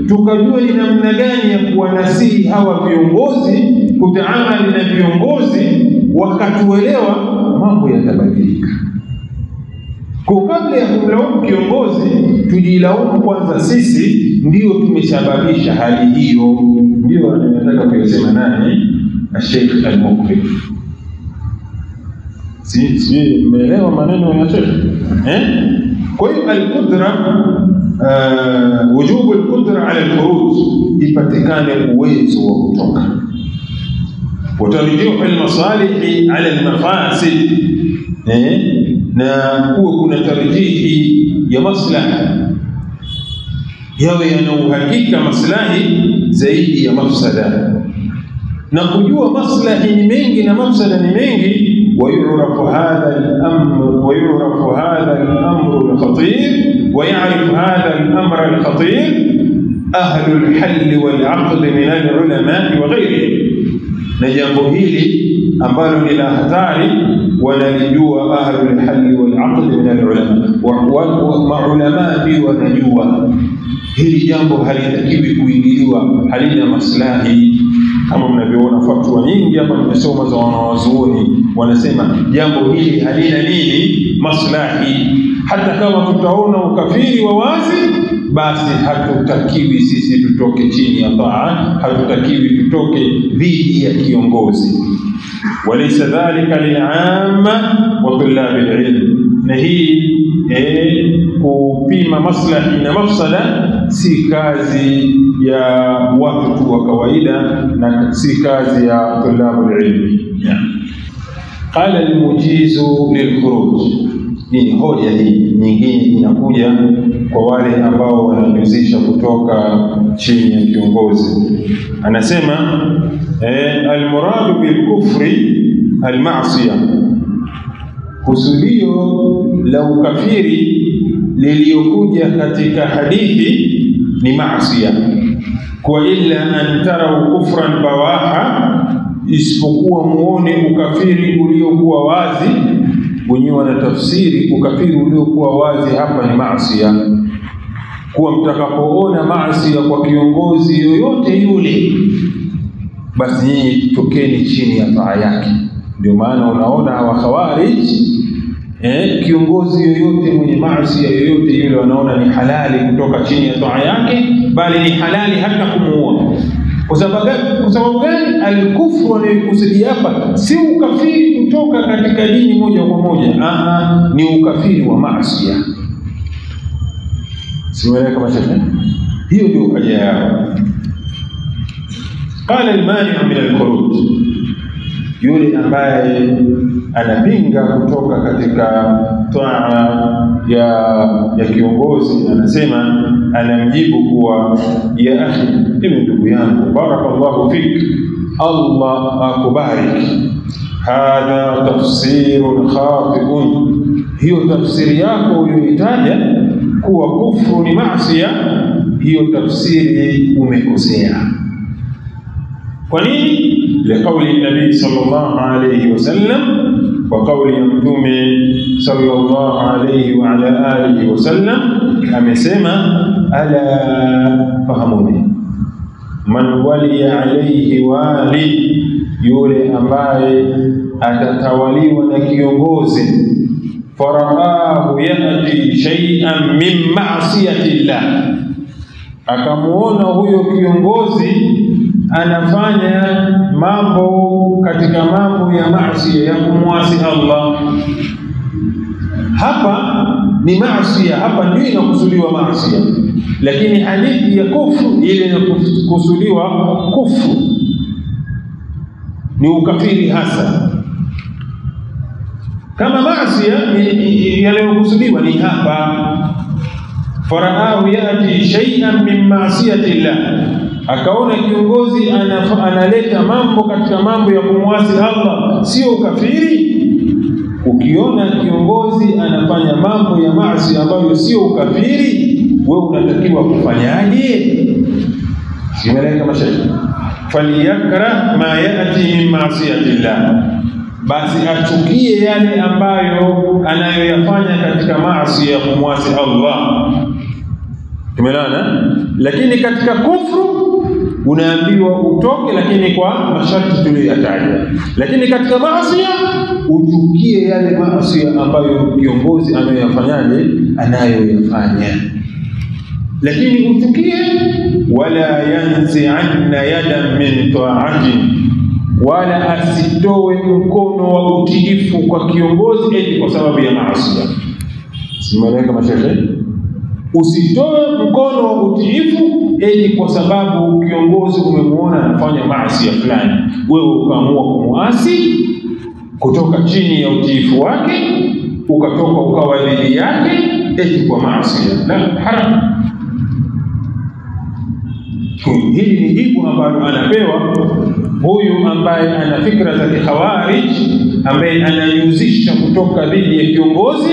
B: tukajua ni namna gani ya kuwanasihi hawa viongozi, kutaamali na viongozi, wakatuelewa, mambo yatabadilika. Kwa kabla ya kumlaumu kiongozi, tujilaumu kwanza sisi, ndio tumesababisha hali hiyo. Ndio anataka kusema nani? Sheikh Al-Muqbil. Si umeelewa maneno ya Sheikh? Kwa hiyo al-qudra, wujubu al-qudra ala al-khuruj, ipatikane uwezo wa kutoka. Watarjihu al-masalih ala al-mafasid, na kuwa kuna tarjihi ya maslaha, yawe yana uhakika maslahi zaidi ya mafsada, na kujua maslahi ni mengi na mafsada ni mengi. ويعرف هذا الأمر الخطير ويعرف هذا الأمر الخطير أهل الحل والعقد من العلماء وغيرهم. نجambo hili ambalo ni la hatari wanalijua ahlul hal wal aqd min al ulama, maulama ndio wanajua hili jambo halitakiwi kuingiliwa, halina maslahi. Kama mnavyoona fatwa nyingi hapa nimesoma za wanawazuoni, wanasema jambo hili halina nini? Maslahi. hata kama tutaona ukafiri wa wazi, basi hatutakiwi sisi tutoke chini ya taa, hatutakiwi tutoke dhidi ya kiongozi. Walaysa dhalika lil'amma wa tullab al-ilm. Na hii kupima maslahi na mafsada si kazi ya watu tu wa kawaida na si kazi ya tulabul ilmi. Qala al-mujizu lil-khuruj. Hii hoja hii nyingine inakuja kwa wale ambao wanajuzisha kutoka chini ya kiongozi. Anasema al-muradu bil-kufri al-ma'siyah, kusudio la ukafiri liliokuja katika hadithi ni maasiya. Kwa illa an tarau kufran bawaha, isipokuwa muone ukafiri uliokuwa wazi. Wenyewe wanatafsiri ukafiri uliokuwa wazi hapa ni maasiya. Kuwa mtakapoona maasiya kwa kiongozi yoyote yule, basi nyinyi tokeni chini ya taa yake. Ndio maana unaona hawa khawarij, kiongozi yoyote mwenye maasi yoyote yule wanaona ni halali kutoka chini ya taa yake, bali ni halali hata kumuua. Kwa sababu gani? Al-kufru anayokusudia hapa si ukafiri kutoka katika dini moja kwa moja, ni ukafiri wa maasi. Simueleka mashaikh, hiyo ndio haja yao. Qala al-mani' min al-khuruj, yule ambaye anapinga kutoka katika taa ya kiongozi, anasema, anamjibu kuwa ya akhi, ewe ndugu yangu, barakallahu fik, Allah akubarik, hadha tafsirun khati'un, hiyo tafsiri yako uliyoitaja kuwa kufru ni maasiya, hiyo tafsiri umekosea. Kwa nini? لقول النبي صلى الله عليه وسلم وقول يمتوم صلى الله عليه وعلى آله وسلم أمسما ألا فهموني من ولي عليه والي يولي أمباي أتتولي ونكيونغوزي فرآه يأتي شيئا من معصية الله, akamuona huyo kiongozi anafanya mambo katika mambo ya maasi ya kumwasi Allah. Hapa ni maasi, hapa ndio inakusudiwa maasi, lakini hadithi ya kufru ile inakusudiwa kufru ni ukafiri hasa. Kama maasi yanayokusudiwa ni hapa, faraahu yati shay'an min ma'siyati Allah, akaona kiongozi analeta mambo katika mambo ya kumwasi Allah, sio ukafiri. Ukiona kiongozi anafanya mambo ya maasi ambayo sio ukafiri, wewe unatakiwa kufanyaje? Simeleka mashaikh, faliyakra ma yati min ma'siyati Allah, basi achukie yale ambayo anayoyafanya katika maasi ya kumwasi Allah. Tumelana. Lakini katika kufru unaambiwa utoke, lakini kwa masharti tuliyoyataja. Lakini katika maasi uchukie yale maasi ambayo kiongozi anayoyafanya, lakini uchukie wala yanzi'anna yadan min ta'atin, wala asitoe mkono wa utiifu kwa kiongozi eti kwa sababu ya maasi. Simeleka mashaikh, usitoe mkono wa utiifu eti kwa sababu kiongozi umemuona anafanya maasi ya fulani, wewe ukaamua kumuasi kutoka chini ya utiifu wake, ukatoka ukawa dhidi yake eti kwa maasi. La, haram. Hili ni jibu ambalo anapewa huyu ambaye ana fikra za kikhawarij, ambaye anajuzisha kutoka dhidi ya kiongozi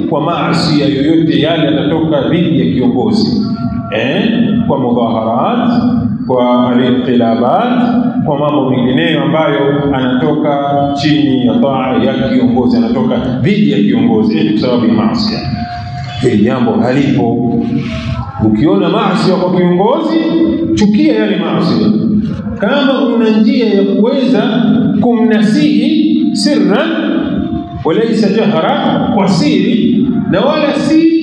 B: kwa maasi yoyote yale, atatoka dhidi ya kiongozi kwa mudhaharat, kwa al-inqilabat, kwa mambo mengineyo ambayo anatoka chini ya taa ya kiongozi, anatoka dhidi ya kiongozi kwa sababu ya maasi. Hili jambo halipo. Ukiona maasi kwa kiongozi, chukia yale maasi. Kama una njia ya kuweza kumnasihi sirran walaysa jahra, kwa siri, na wala si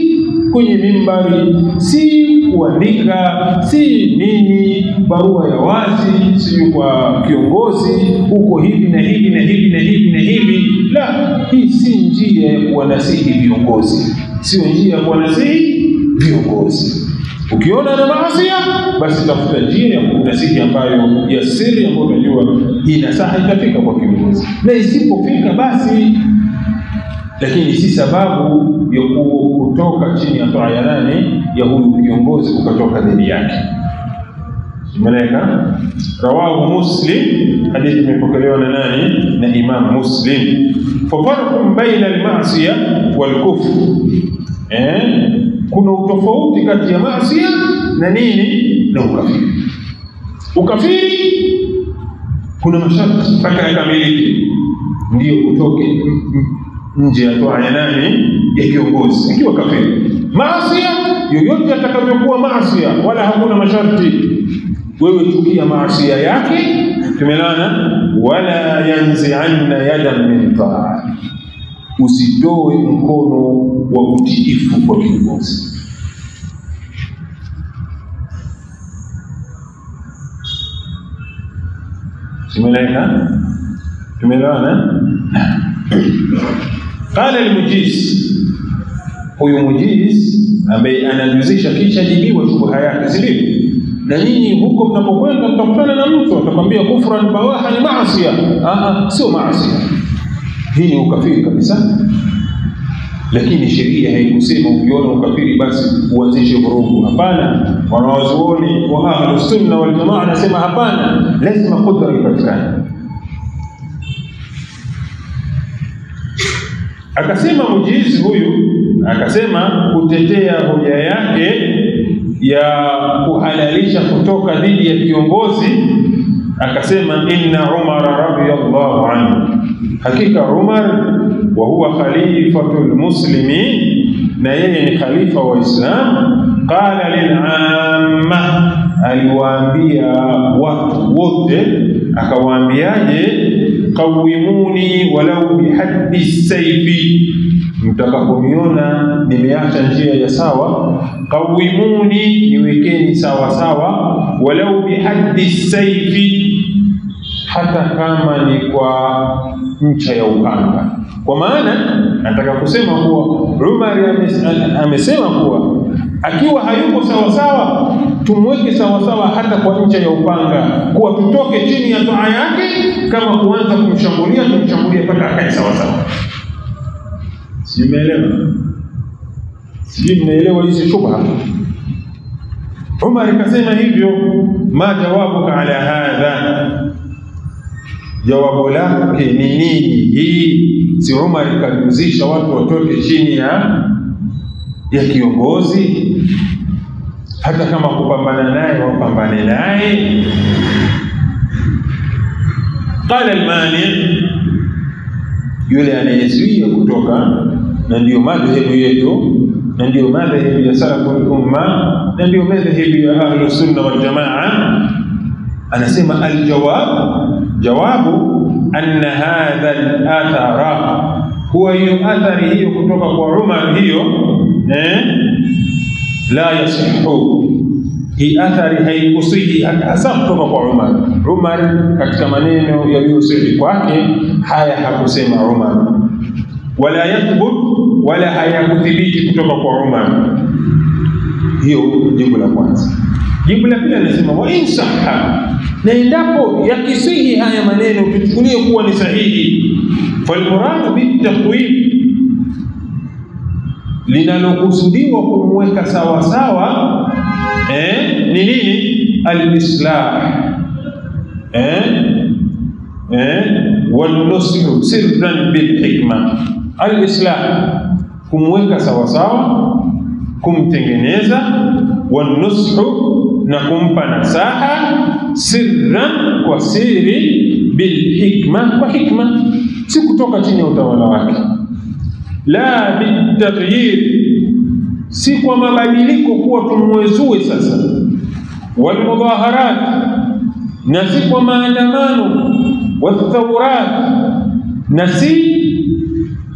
B: kwenye mimbari, si kuandika, si nini barua ya wazi, si kwa kiongozi huko hivi na hivi na hivi na hivi na hivi. La, hii si njia ya kuwanasihi viongozi, sio njia ya kuwanasihi viongozi. Ukiona na maasi, basi tafuta njia ya kunasihi ambayo ya siri, ambayo unajua inasaha itafika kwa kiongozi, na isipofika basi, lakini si sababu ya kutoka chini ya toa ya nani, ya huyu kiongozi, ukatoka dhidi yake. Malaika rawahu Muslim, hadithi imepokelewa na nani? Na Imam Muslim. Fafarqun baina al-ma'siyah wal-kufr, kuna utofauti kati ya maasi na nini, na ukafiri. Ukafiri kuna masharti mpaka yakamilike ndio utoke nje ya toa ya nani, ya kiongozi ikiwa kafiri. Maasi yoyote atakavyokuwa maasi, wala hakuna masharti, wewe chukia maasi yake, tumelana, wala yanzi'anna yadan min ta'a, usitoe mkono wa utiifu kwa kiongozi. Tumeelewana? Qala al-Mujiz, huyu Mujiz ambaye anajuzisha kisha jibiwa shubha yake, si ndio? Na nyinyi huko mnapokwenda mtakutana na mtu atakwambia kufran bawaha ni maasi. Sio maasi, hii ni ukafiri kabisa. Lakini sheria haikusema ukiona ukafiri basi uanzishe vurugu. Hapana, wanawazuoni wa Ahlus Sunna wal Jamaa anasema hapana, lazima kudra ipatikane. Akasema Mujizi huyu, akasema kutetea hoja yake ya kuhalalisha kutoka dhidi ya kiongozi, akasema inna Umar radhiyallahu anhu, hakika Umar wa huwa khalifatul muslimin, na yeye ni khalifa wa Islam, qala lil amma, aliwaambia watu wote, akawaambiaje? Qawimuni walau bihaddi sayfi, mtakaponiona nimeacha njia ya sawa, qawimuni, niwekeni sawa sawa, walau bihaddi sayfi, hata kama ni kwa ncha ya upanga. Kwa maana nataka kusema kuwa Umar amesema kuwa akiwa hayuko sawa sawa tumweke sawa sawa hata kwa ncha ya upanga, kuwa tutoke chini ya toa yake, kama kuanza kumshambulia tumshambulie mpaka akae sawa sawa. Sijui mnaelewa hizi shubha. Umar kasema hivyo. Ma jawabuka ala hadha, jawabu lake ni nini? Hii si Umar kajuzisha watu watoke chini ya kiongozi, hata kama kupambana naye wapambane naye. Qala al-mani, yule anayezuia kutoka, na ndio madhehebu yetu, na ndio madhehebu ya salaful umma, na ndio madhehebu ya Ahlus Sunna wal Jamaa, anasema jawabu anna hadha al-athara, huwa hiyo athari hiyo kutoka kwa Umar hiyo la yasihu, hii athari haikusihi hasa kutoka kwa Umar. Umar katika maneno yaliyosihi kwake haya hakusema Umar, wala yathbut, wala hayakuthibiti kutoka kwa Umar. Hiyo jibu la kwanza. Jibu la pili anasema wa insaha, na endapo yakisihi haya maneno tuchukulie kuwa ni sahihi, falmuradu bitaqwim, linalokusudiwa kumweka sawa sawa ni nini? Al-islah wal-nusru sirran bil-hikma. Al-islah, kumweka sawa sawa, kumtengeneza, wal-nusru, na kumpa nasaha, sirran, kwa siri, bil-hikma, kwa hikma, si kutoka chini ya utawala wake. La bitaghyir, si kwa mabadiliko kuwa tumwezue sasa, wal mudaharat, na si kwa maandamano, wal thawrat, na si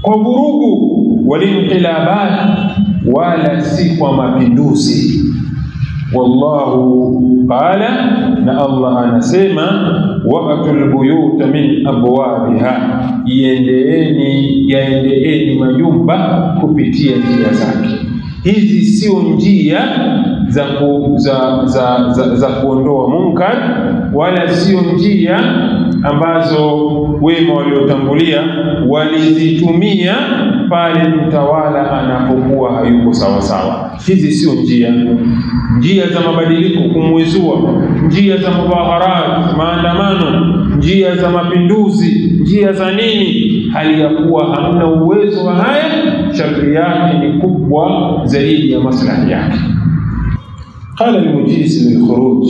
B: kwa vurugu, walinqilabat, wala si kwa mapinduzi. Wallahu qala, na Allah anasema, wa'atul buyuta min abwabiha, yaendeeni majumba kupitia njia zake. Hizi sio njia za kuondoa munkar, wala sio njia ambazo wema waliotangulia walizitumia pale mtawala anapokuwa hayuko sawa sawa. Hizi sio njia za mabadiliko, kumwezua, njia za mudhaharat, maandamano, njia za mapinduzi, njia za nini, hali ya kuwa hamna uwezo wa haya. Shari yake ni kubwa zaidi ya maslahi yake. Qala al-mujlis lil-khuruj,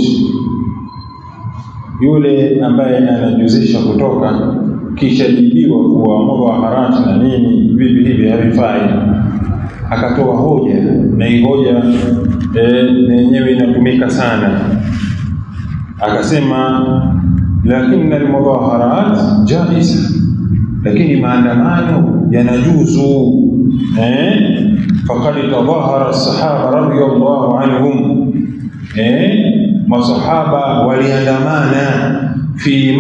B: yule ambaye anajuzisha kutoka kisha jibiwa kuwa mudhaharat na nini vipi hivi havifai, akatoa hoja, na hii hoja yenyewe inatumika sana. Akasema lakini al-mudhaharat jaiza, lakini maandamano yanajuzu. Faqad tadhahara as-sahaba radiyallahu anhum, masahaba waliandamana fi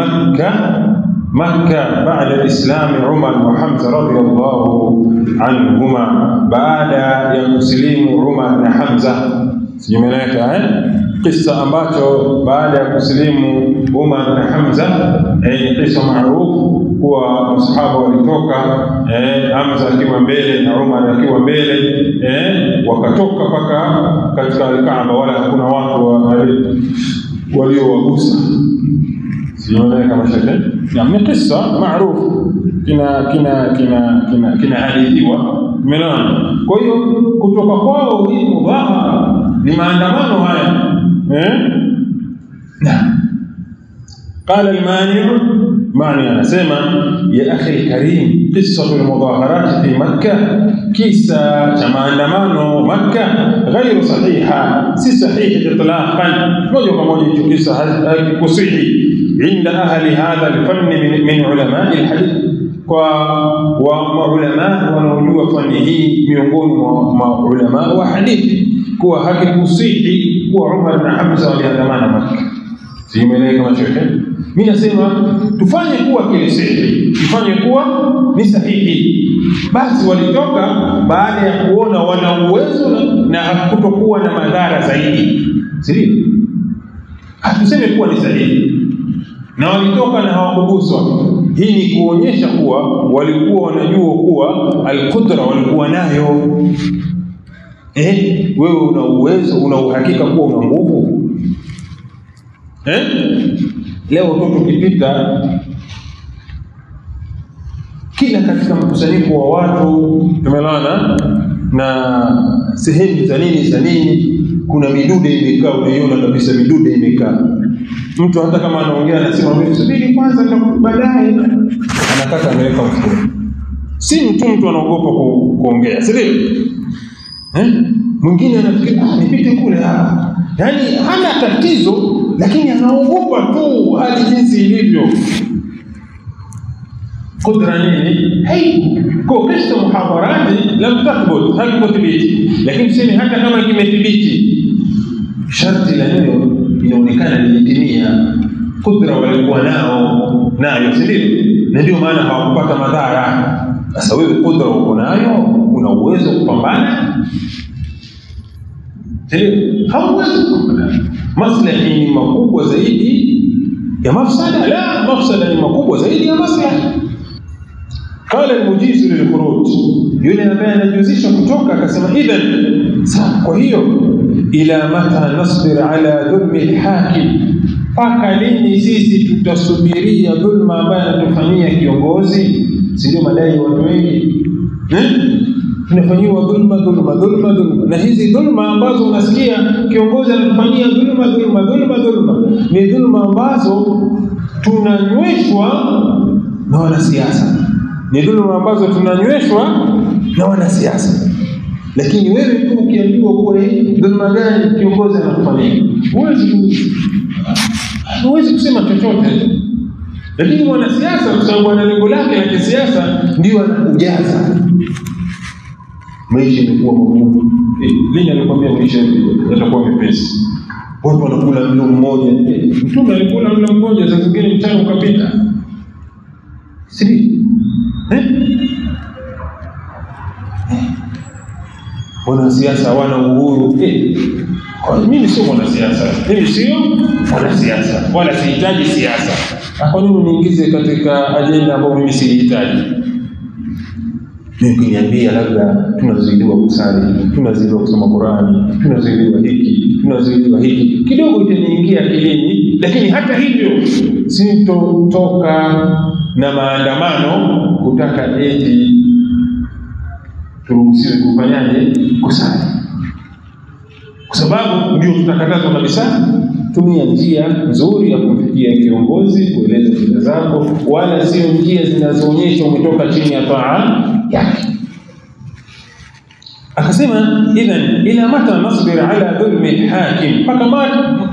B: Makkah baada al-Islam, Umar wa Hamza radiyallahu anhuma, baada ya kusilimu Umar na Hamza. Sijumeleka kisa ambacho baada ya kusilimu Umar na Hamza, kisa maarufu kuwa masahaba walitoka, Hamza akiwa mbele na Umar akiwa mbele, wakatoka paka katika al-Kaaba, wala hakuna watu waliowagusa. Sijumeleka kama shaka. Ni kisa maarufu kina hadithiwa. Umeona? Kwa hiyo kutoka kwao hii mudhahara ni maandamano haya. قال المانع anasema, ya akhi alkarim, qissatu almudhaharat fi Makkah, kisa cha maandamano Makkah ghairu sahiha, si sahihi itlaqan, moja kwa moja hicho kisa hakikusihi inda ahli hadha alfann min ulama alhadith, kwa ulama wanaojua fani hii miongoni mwa ulama wa hadithi, kuwa hakikusihi kuwa Umar na Hamza waliandamana Makkah. Simeleka mashaikh, mimi nasema tufanye kuwa kile sahihi, tufanye kuwa ni sahihi. Basi walitoka baada ya kuona wana uwezo na hakutokuwa na madhara zaidi, sivyo? Hatuseme kuwa ni sahihi, na walitoka na hawakuguswa. Hii ni kuonyesha kuwa walikuwa wanajua kuwa al-qudra walikuwa nayo. Wewe una uwezo, una uhakika kuwa una nguvu. Leo tu tukipita kila katika mkusanyiko wa watu, tumelana na sehemu za nini, kuna midude imekaa, unaiona kabisa midude imekaa. Mtu hata kama anaongea anasema mimi subiri kwanza baadaye, anataka ameweka mfuko. Si mtu anaogopa kuongea, si ndio? Mwingine anafikiri nipite kule hapa. Yaani hana tatizo, lakini anaogopa tu hali jinsi ilivyo. Qudra nini? Kwa kisa muhadarati lam tathbut, haikuthibiti. Lakini tuseme hata kama kimethibiti, sharti la neno inaonekana limetimia. Qudra walikuwa nayo, si ndio? Na ndio maana hawakupata madhara. Sasa wewe qudra uko nayo, una uwezo kupambana, hauwezi kupambana. Maslahi ni makubwa zaidi ya mafsada? La, mafsada ni makubwa zaidi ya maslahi. Qala al-mujiz lil-khuruj, yule ambaye anajuzisha kutoka akasema, idhan kwa hiyo ila mata nasbir ala dhulmi al-hakim, paka lini sisi tutasubiria dhulma ambaye anatufanyia kiongozi? Si ndio madai watu wengi? Tunafanyiwa dhulma. Na hizi dhulma ambazo unasikia kiongozi anatufanyia dhulma, ni dhulma ambazo tunanyweshwa na wanasiasa. Lakini wewe tu ukiambiwa kuwa dhulma gani kiongozi anakufanyia, huwezi kusema chochote. Lakini mwanasiasa, kwa sababu ana lengo lake la kisiasa, ndio anakujaza. maisha yamekuwa magumu. Lini alikwambia maisha yatakuwa mepesi? Watu wanakula mlo mmoja. Mtume alikula mlo mmoja, saa zingine mchana ukapita. Si? Wanasiasa hawana uhuru. Mimi sio mwanasiasa. Mimi sio mwanasiasa. Wala sihitaji siasa. Kwa nini niingize katika ajenda ambayo mimi sihitaji? Mimi kuniambia labda tunazuiliwa kusali, tunazuiliwa kusoma Qur'ani, tunazuiliwa hiki. Kidogo itaniingia akilini, lakini hata hivyo sintotoka na maandamano kutaka eti turuhusiwe kufanyaje kusali. Kwa sababu ndio tutakatazwa kabisa. Tumia njia nzuri ya kumfikia kiongozi, kueleza shida zako, wala sio njia zinazoonyesha umetoka chini ya taa yake. Akasema idhan ila mata nasbir ala dhulmi hakim,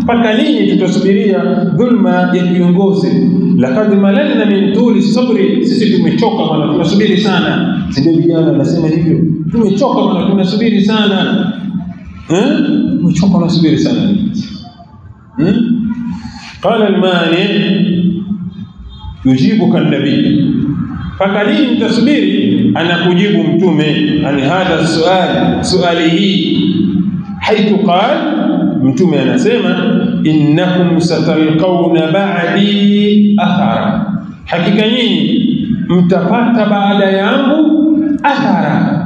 B: paka lini tutasubiria dhulma ya kiongozi? Laqad malalna min tuli sabri, sisi tumechoka maana tunasubiri sana. Sio vijana nasema hivyo, tumechoka maana tunasubiri sana. Tumechoka tunasubiri sana. قال المانع يجيبك النبي, فكلين تصبري أنا كجيب متومه عن هذا السؤال سؤاله حيث قال متومه أنا سيما إنكم ستلقون بعدي أثرا, حقيقة نيني mtapata baada yangu athara.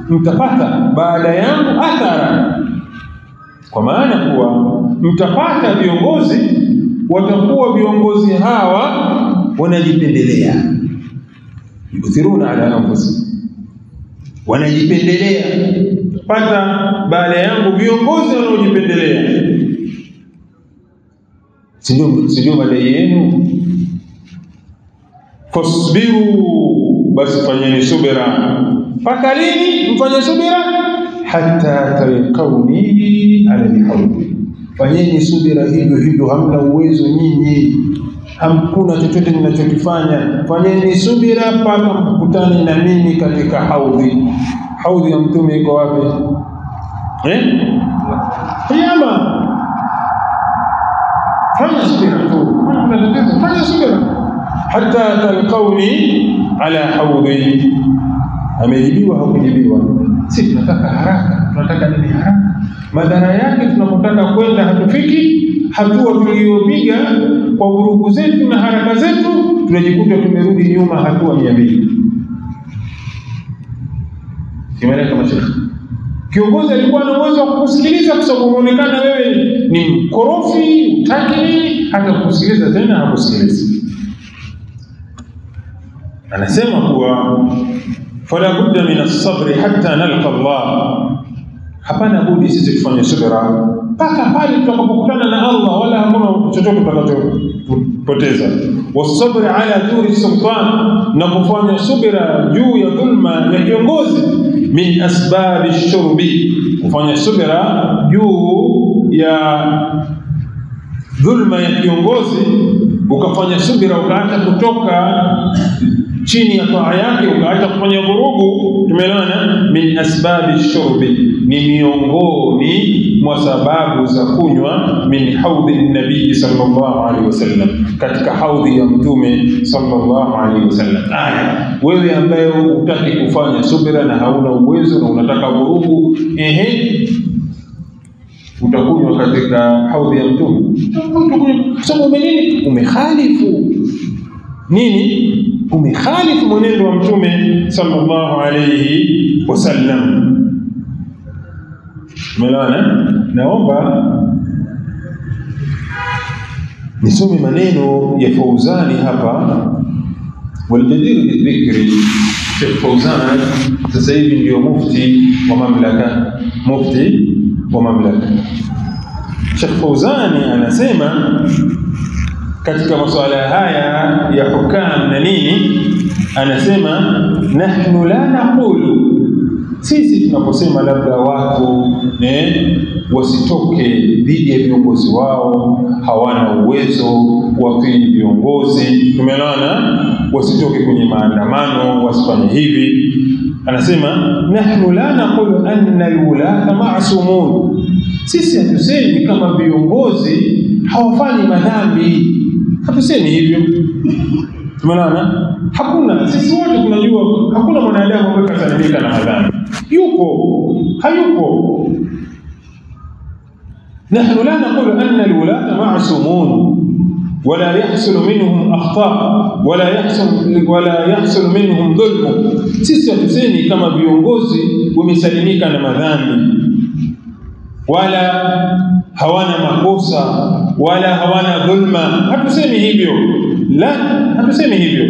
B: Mtapata baada yangu athara, kwa maana kuwa mtapata viongozi, watakuwa viongozi hawa wanajipendelea, yuthiruna ala anfusihim, wanajipendelea. Pata baada yangu viongozi wanaojipendelea. Sio madai yenu. Fasbiru, basi fanyeni subira. Paka lini mfanye subira? Hatta talqauni ala alhawd, fanyeni subira hivyo, hamna uwezo nyinyi, hamkuna chochote mnachokifanya. Fanyeni subira mpaka mkutane na mimi katika haudhi. Haudhi ya mtume iko wapi? Kiyama. Fanya subira tu, fanya subira hatta talqauni ala haudhi. Amejibiwa hakujibiwa? Sisi tunataka haraka. Tunataka nini haraka? Madhara yake tunapotaka kwenda hatufiki. Hatua tuliyopiga kwa vurugu zetu na haraka zetu, tunajikuta tumerudi nyuma hatua 200. Kimeleka mashaka. Kiongozi alikuwa na uwezo wa kukusikiliza kwa sababu umeonekana wewe ni mkorofi, utaki nini, hata kukusikiliza tena hakusikiliza. Anasema kuwa fala budda min as-sabr hatta nalqa Allah, hapana budi sisi tufanye subira mpaka pale tutakapokutana na Allah, wala hakuna chochote tutakachopoteza. Was-sabr ala duri sultan, na kufanya subira juu ya dhulma ya kiongozi. Min asbabi shurbi, kufanya subira juu ya dhulma ya kiongozi, ukafanya subira ukaacha kutoka chini ya taa yake, ukaacha kufanya vurugu. Tumeelewana? Min asbabi shurbi, ni miongoni mwa sababu za kunywa. Min haudhi nabii sallallahu alaihi wasallam, katika haudhi ya mtume sallallahu alaihi wasallam. Wewe ambaye hutaki kufanya subira na hauna uwezo na unataka vurugu, utakunywa katika haudhi ya mtume. Sababu nini? Umekhalifu nini? Umekhalifu mwenendo wa mtume sallallahu alayhi wasallam. Umeelewana? Naomba nisome maneno ya Fauzani hapa. Waljadiru bidhikri, Sheikh Fauzan sasa hivi ndio mufti wa mamlaka. Sheikh Fauzani anasema katika masuala haya ya hukam na nini, anasema nahnu la naqulu, sisi tunaposema labda watu wasitoke dhidi ya viongozi wao, hawana uwezo watii viongozi, tumeelewana, wasitoke kwenye maandamano, wasifanye hivi. anasema nahnu la naqulu anna alwulata ma'sumun, sisi hatusemi kama viongozi hawafanyi madhambi, hatusemi hivyo. Tumeona hakuna, sisi wote tunajua hakuna mwanadamu ambaye kasalimika na madhambi. Yupo hayupo. Nahnu la naqulu anna alwulata ma'sumun wala yahsul minhum akhta' wala yahsul minhum dhulm, sisi hatusemi kama viongozi wamesalimika na madhambi wala hawana makosa wala hawana dhulma, hatusemi hivyo. La, hatusemi hivyo.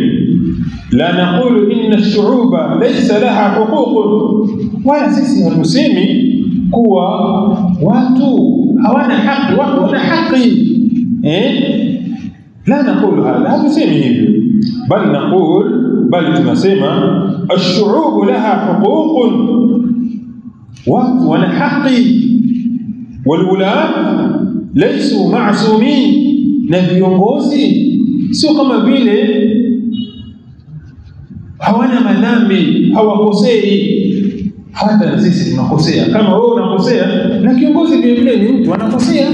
B: La naqulu inna ash-shu'uba laysa laha huququn, wala sisi hatusemi kuwa watu hawana haki, watu wana haki. La naqulu hadha, hatusemi hivyo. Bal tunasema ash-shu'ubu laha huququn, watu wana haki. Walwulat laysu ma'sumin, na viongozi sio kama vile hawana madhambi, hawakosei. Hata sisi tunakosea, kama wewe unakosea na kiongozi vile vile ni mtu anakosea.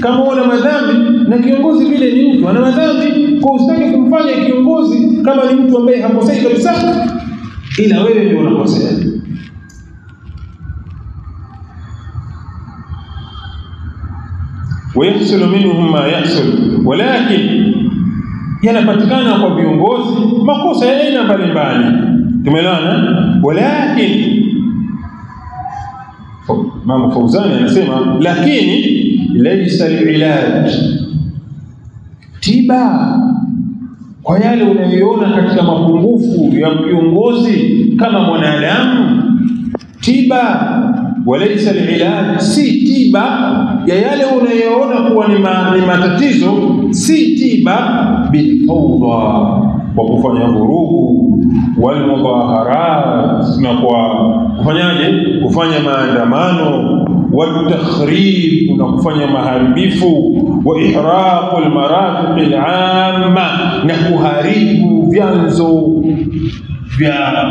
B: Kama wewe una madhambi na kiongozi vile ni mtu ana madhambi, kwa usitaki kumfanya kiongozi kama ni mtu ambaye hakosei kabisa, ila wewe ndio unakosea. ويحصل منهم ما يحصل, ولكن yanapatikana kwa viongozi makosa ya aina mbalimbali. Tumeelewana? Walakin Imam Fawzani anasema lakini laysa al-ilaj, tiba kwa yale unayoona katika mapungufu ya viongozi kama mwanadamu, tiba walaysa al-ilaj, si tiba ya yale unayoona kuwa ni matatizo, si tiba bilfawda, kwa kufanya vurugu, wal mudaharat, na kwa kufanyaje, kufanya maandamano, wal takhrib, na kufanya maharibifu, wa ihraq al marafiq al amma, na kuharibu vyanzo vya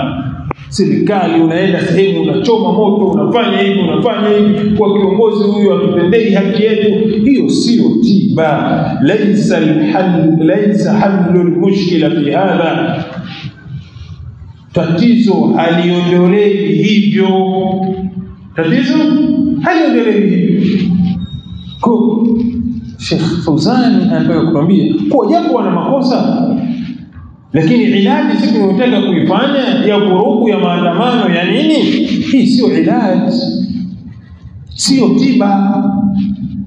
B: serikali. Unaenda sehemu unachoma moto, unafanya hivi kwa kiongozi huyu akipendei haki yetu, hiyo sio tiba. Laysa halul mushkila fi hadha, tatizo haliondolewi hivyo, tatizo haliondolewi hivyo. Kwa Sheikh Fawzani anataka kutuambia kwa japo wana makosa, lakini ilaji siku tunataka kuifanya ya vurugu, ya maandamano, ya nini, hii sio ilaji, sio tiba.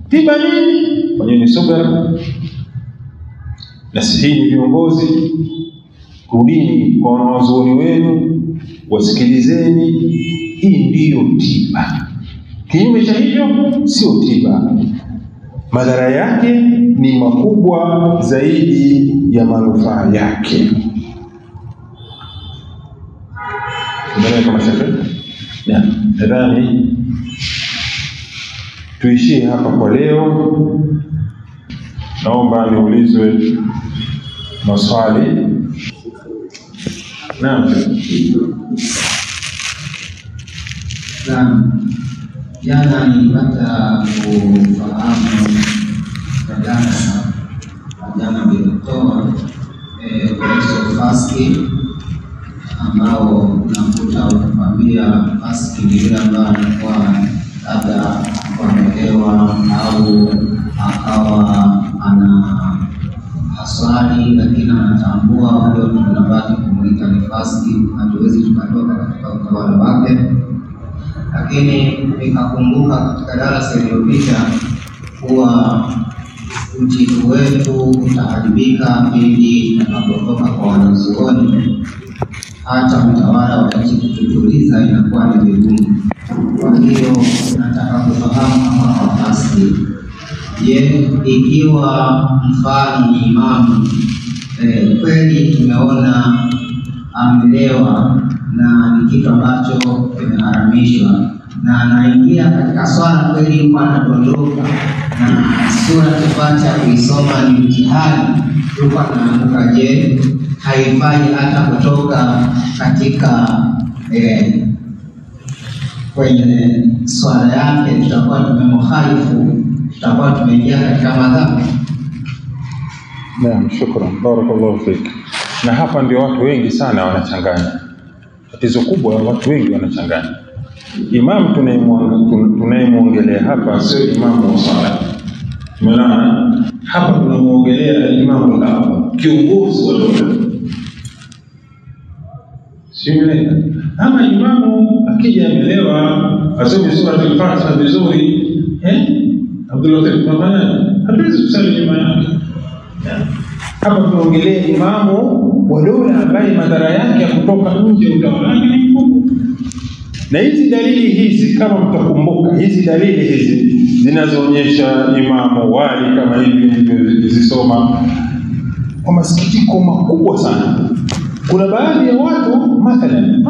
B: Tiba nini? Fanyeni subra, nasihini viongozi, rudini kwa wanawazuoni wenu, wasikilizeni, hii ndiyo tiba. Kinyume cha hivyo sio tiba, madhara yake ni makubwa zaidi ya manufaa yake. Tumeelewa kama sasa? Nadhani tuishie hapa kwa leo. Naomba niulizwe maswali. Naam.
C: Jana nilipata kufahamu darasa jana bilitoa kuhusu fasting, ambao nakuta ukikwambia fasting ni yule ambaye anakuwa labda ameelewa au akawa ana haswali lakini anatambua leo tunabaki kumuita ni fasting, hatuwezi tukatoka katika utawala wake. Lakini nikakumbuka katika darasa iliyopita kuwa utii wetu utaharibika pindi tunapotoka kwa wanazuoni. Hata mtawala wa nchi kututuliza inakuwa ni vigumu. Kwa hiyo nataka kufahamu kama kwa fasting, je, ikiwa mfano ni imamu kweli tumeona amelewa na ni kitu ambacho kimeharamishwa, na anaingia katika swala kweli yuko anadondoka na sura Fatiha kuisoma ni mtihani, yuko anaanguka, je, haifai hata kutoka katika kwenye swala yake tutakuwa tumemkhalifu, tutakuwa tumeingia katika madhambi.
B: Naam, shukran, barakallahu fik. Na hapa ndio watu wengi sana wanachanganya. Tatizo kubwa, watu wengi wanachanganya. Imam tunayemwongelea hapa sio imamu wa sala. Tumeona hapa tunamwongelea imamu hapa, kiongozi wa dola. Simuleka. Ama imamu akija amelewa, asome sura al-Fatiha vizuri, Abdullah tunafanya hatuwezi kusali nyuma yake. Hapa tunaongelea imamu wa dola ambaye madhara yake ya kutoka nje utawala ni mkubwa. Na hizi dalili hizi, kama mtakumbuka, hizi dalili hizi zinazoonyesha imamu wali kama hivi nilizisoma kwa masikitiko makubwa sana. Kuna baadhi ya watu mathalan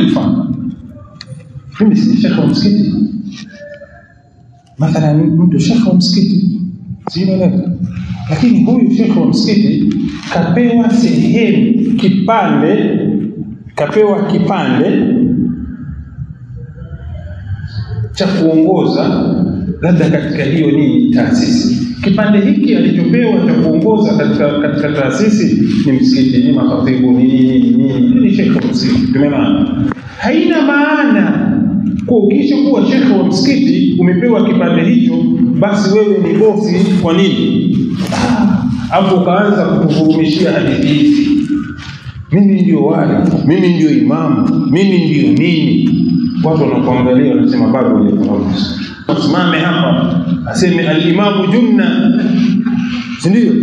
B: mfano, mimi si shekhe wa msikiti, mathalan mtu shekhe wa msikiti sieleweka, lakini huyu shekhe wa msikiti kapewa sehemu kapewa kipande cha kuongoza labda katika hiyo nini taasisi. Kipande hiki alichopewa cha kuongoza katika taasisi ni msikiti, ni makhatibu, ni shekhe wa msikiti. Tumeona haina maana kwa ukisha kuwa shekhe wa msikiti umepewa kipande hicho basi wewe ni bosi. Kwa nini? Hapo kaanza kutuvurumishia hadithi hizi, mimi ndio wali, mimi ndio imamu, mimi ndio nini. Watu wanakuangalia wanasema bado hujafahamu. Usimame hapa aseme al-imamu junna, si ndio?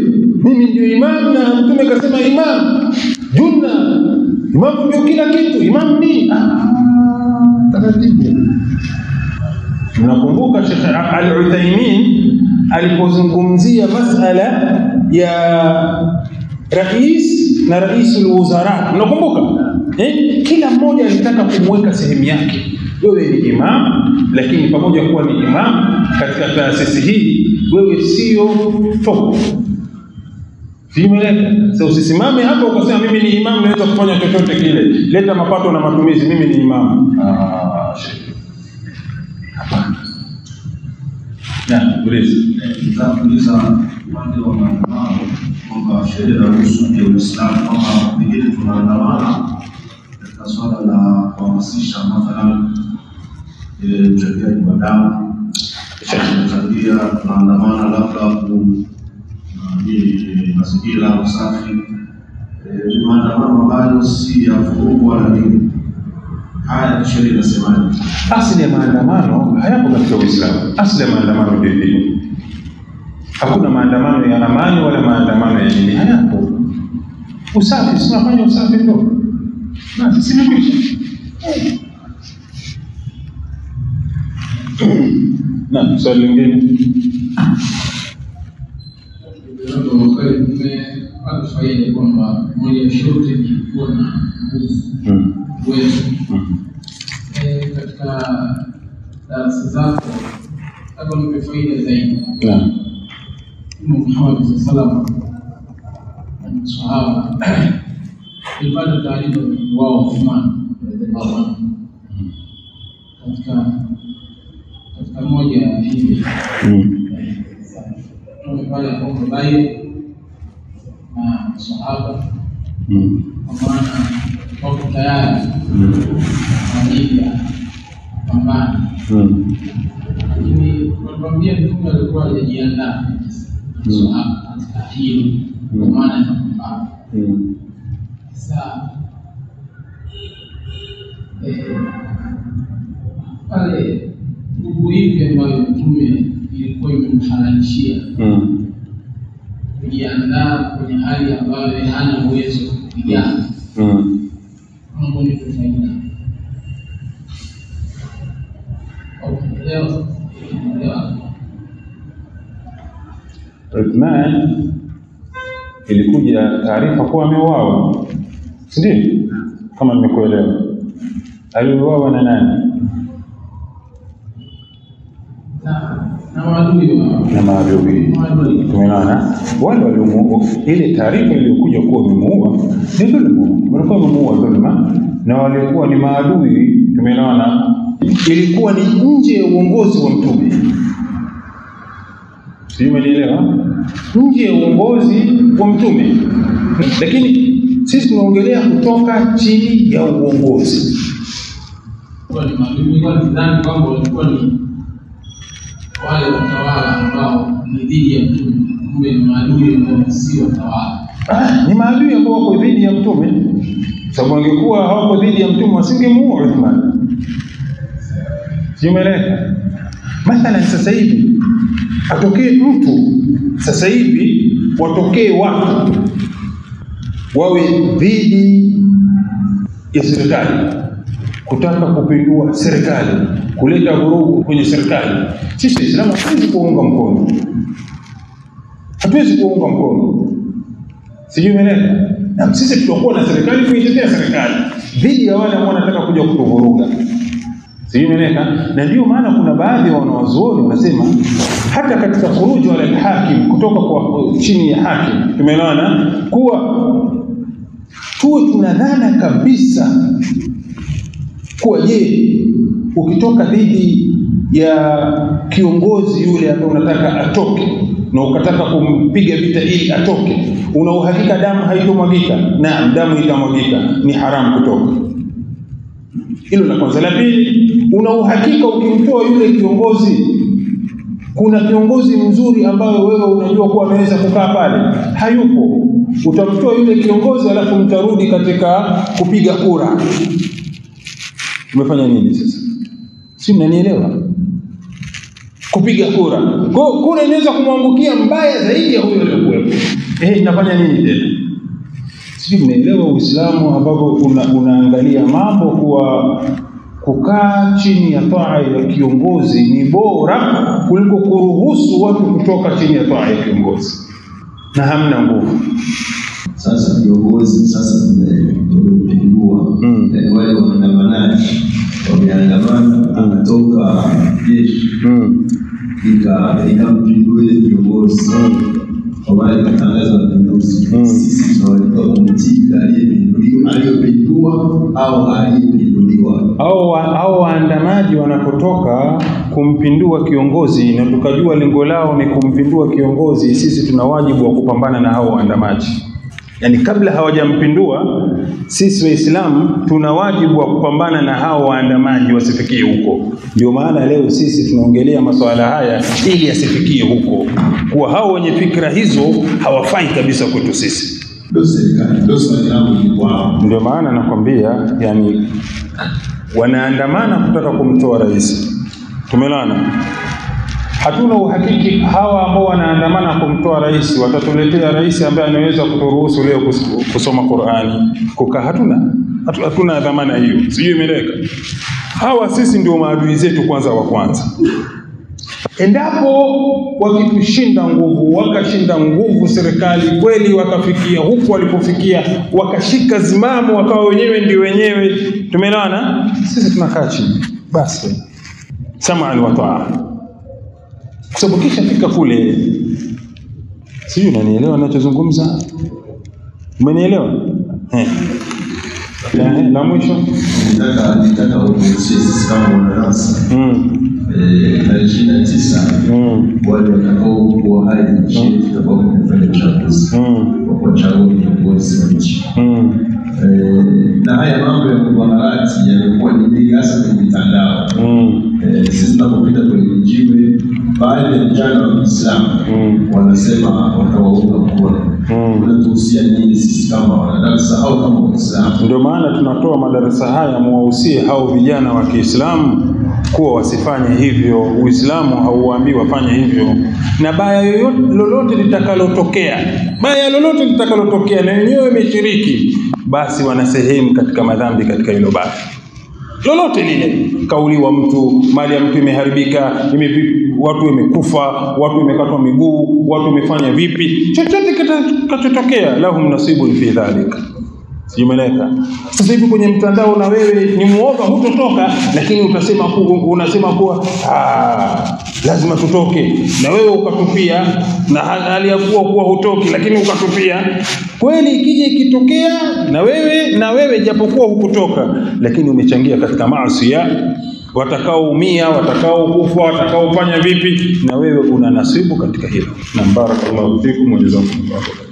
B: Mimi ndio imamu na mtume kasema imamu junna, imamu ndio kila kitu, imamu ni taratibu. Mnakumbuka Sheikh Al-Uthaymeen alipozungumzia masala ya rais na raisul wuzara, mnakumbuka? Kila mmoja alitaka kumweka sehemu yake. Wewe ni imam, lakini pamoja kuwa ni imam katika taasisi hii, wewe sio top. Simeleka. Sasa usisimame hapo ukasema mimi ni imam naweza kufanya chochote kile. Leta mapato na matumizi, mimi ni imam. Hapana. Na ulezi.
D: Nitakuuliza upande wa maandamano kwamba sheria inaruhusu ya Uislamu kwamba pengine tunaandamana katika swala la kuhamasisha mathalan uchagiaji wa damu, kusaidia tunaandamana labda mazingira usafi, maandamano ambayo si ya vurugu wala nini. Haya sheria inasemaje?
B: Asili ya maandamano hayapo katika Uislamu. Asili ya maandamano ndio hiyo. Hakuna maandamano ya amani wala maandamano ya nini, hayapo. Usafi, tunafanya usafi ndio. Basi simekwisha. Na swali lingine.
E: Kwa faida kwamba moja ya shughuli ni kuwa na nguvu, uwezo. Katika darasa zako hapo ni faida zaidi.
B: Naam.
E: Muhammad sallallahu alaihi wasallam ilipata taarifa wao Uthman radhiallahu anhu katika moja ya hivi tumepale kwa baye na sahaba kwa maana wako tayari kwa ajili ya pambano, lakini tunakwambia mtume alikuwa hajajiandaa sahaba katika hili kwa maana ya pambano. Sasa pale nguvu ipi ambayo mtume ilikuwa imemhalalishia kujiandaa kwenye hali ambayo hana uwezo wa kupigana? Mambo ni kufanya leo
B: Uthman ilikuja taarifa kuwa ameuawa, si ndio? Kama nimekuelewa, aliuawa na nani?
E: na
B: na maadui. Tumeona wale waliomuua, ile taarifa iliyokuja kuwa wamemuua ni dhulma, walikuwa wamemuua dhulma, na walikuwa ni maadui. Tumeona ilikuwa ni nje ya uongozi wa Mtume. Sio, umeelewa? Nje ya uongozi wa Mtume, lakini sisi tunaongelea kutoka chini ya uongozi.
E: Kwa ni maadui, kwa sidhani kwamba walikuwa ni wale watawala ambao ni dhidi ya Mtume. Kumbe ni maadui ambao si watawala.
B: Ni maadui ambao wako dhidi ya Mtume. Sababu wangekuwa hawako dhidi ya Mtume wasingemuua Uthman. Sio, umeeleka? Mathalan sasa hivi atokee mtu, sasa hivi watokee watu wawe dhidi ya serikali, kutaka kupindua serikali, kuleta vurugu kwenye serikali. Sisi Waislamu hatuwezi kuunga mkono. Hatuwezi kuunga mkono. Sijui umeelewa? Na sisi tutakuwa na serikali kuitetea serikali dhidi ya wale ambao wanataka kuja kutuvuruga. Sijui umeelewa? Na ndio maana kuna baadhi ya wanawazuoni wanasema hata katika khuruj wala al-hakim, kutoka kwa chini ya hakim, tumeelewana kuwa tuwe tunadhana kabisa kuwa je, ukitoka dhidi ya kiongozi yule ambaye unataka atoke na ukataka kumpiga vita ili atoke, una uhakika damu haitomwagika? Naam, damu itamwagika, ni haramu kutoka. Hilo la kwanza. La pili, una uhakika ukimtoa yule kiongozi, kuna kiongozi mzuri ambaye wewe unajua kuwa anaweza kukaa pale, hayupo, utamtoa yule kiongozi alafu mtarudi katika kupiga kura. Umefanya nini sasa? Si mnanielewa? Kupiga kura. Kwa kura inaweza kumwangukia mbaya zaidi ya huyo aliyokuwepo. Inafanya nini tena? Sisi mnaelewa Uislamu ambapo unaangalia mambo kuwa kukaa chini ya taa ya kiongozi ni bora kuliko kuruhusu watu kutoka chini ya taa ya kiongozi na hamna nguvu.
F: Sasa viongozi sasa tumepindua wale waandamanaji wameandamana, anatoka jeshi ikampindua ile viongozi kwa wale katangaza mapinduzi. Sisi tunawalika kumtika aliyepindua au aliyepinduliwa.
B: Au waandamaji wanapotoka kumpindua kiongozi na tukajua lengo lao ni kumpindua kiongozi, sisi tuna wajibu wa kupambana na hao waandamaji. Yani kabla hawajampindua, sisi Waislamu tuna wajibu wa kupambana na hao waandamaji wasifikie huko. Ndio maana leo sisi tunaongelea masuala haya ili asifikie huko, kuwa hao wenye fikra hizo hawafai kabisa kwetu sisi.
F: Ndio serikali, ndio serikali ni kwao.
B: Ndio maana nakwambia, yani wanaandamana kutaka kumtoa rais. Tumelana. Hatuna uhakiki hawa ambao wanaandamana kumtoa rais watatuletea rais ambaye anaweza kuturuhusu leo kusoma Qur'ani, kukaa. Hatuna dhamana hiyo. Sijui imeleka. Hawa sisi ndio maadui zetu kwanza wa kwanza. Endapo wakitushinda nguvu, wakashinda nguvu serikali kweli, wakafikia huku walipofikia, wakashika zimamu, wakawa wenyewe ndio wenyewe, tumeelewana, sisi tunakaa chini basi, sama'an wa ta'a. Kwa sababu kisha fika kule, sijui unanielewa ninachozungumza? Umenielewa? La mwisho
F: nitaka uonyeshe sisi kama wanadarasa tarehe 29 wale watakao kuwa hai nchini tutakao kufanya uchaguzi wa kuchagua viongozi wa nchi. Na haya mambo ya mubaharati yamekuwa ni mengi hasa kwenye mitandao. Sisi tunapopita kwenye mjiwe, baadhi ya vijana wa Kiislamu wanasema watawaunga mkono. Tunatuhusia nini sisi kama wanadarasa au kama Waislamu?
B: Ndio maana tunatoa madarasa haya muwahusie hao vijana wa Kiislamu kuwa wasifanye hivyo. Uislamu hauambii wafanye hivyo, na baya lolote litakalotokea na wenyewe wameshiriki, basi wana sehemu katika madhambi katika hilo baya lolote lile. Kauliwa mtu, mali ya mtu imeharibika, watu wamekufa, watu wamekatwa miguu, watu wamefanya vipi, chochote kitachotokea, lahum nasibun fi dhalika. Simeleka. Sasa hivi kwenye mtandao na wewe ni muoga hutotoka, lakini unasema kuwa lazima tutoke, na wewe ukatupia, na hali ya kuwa hutoki lakini ukatupia. Kweli ikija ikitokea na wewe japokuwa hukutoka, lakini umechangia katika maasi, watakaoumia, watakaokufa, watakaofanya vipi, na wewe una nasibu katika hilo. Na barakallahu fikum, Mwenyezi Mungu akubariki.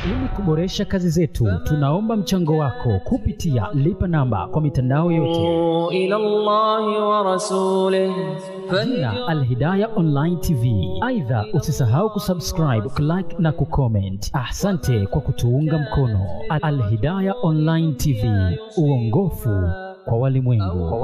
G: Ili kuboresha kazi zetu, tunaomba mchango wako kupitia lipa namba kwa mitandao yote.
A: ila Allahi wa rasulih
G: Jina Al-Hidayah Online TV. Aidha, usisahau kusubscribe, kulike na kucomment. Asante kwa kutuunga mkono. Al-Hidayah Online TV, uongofu kwa walimwengu.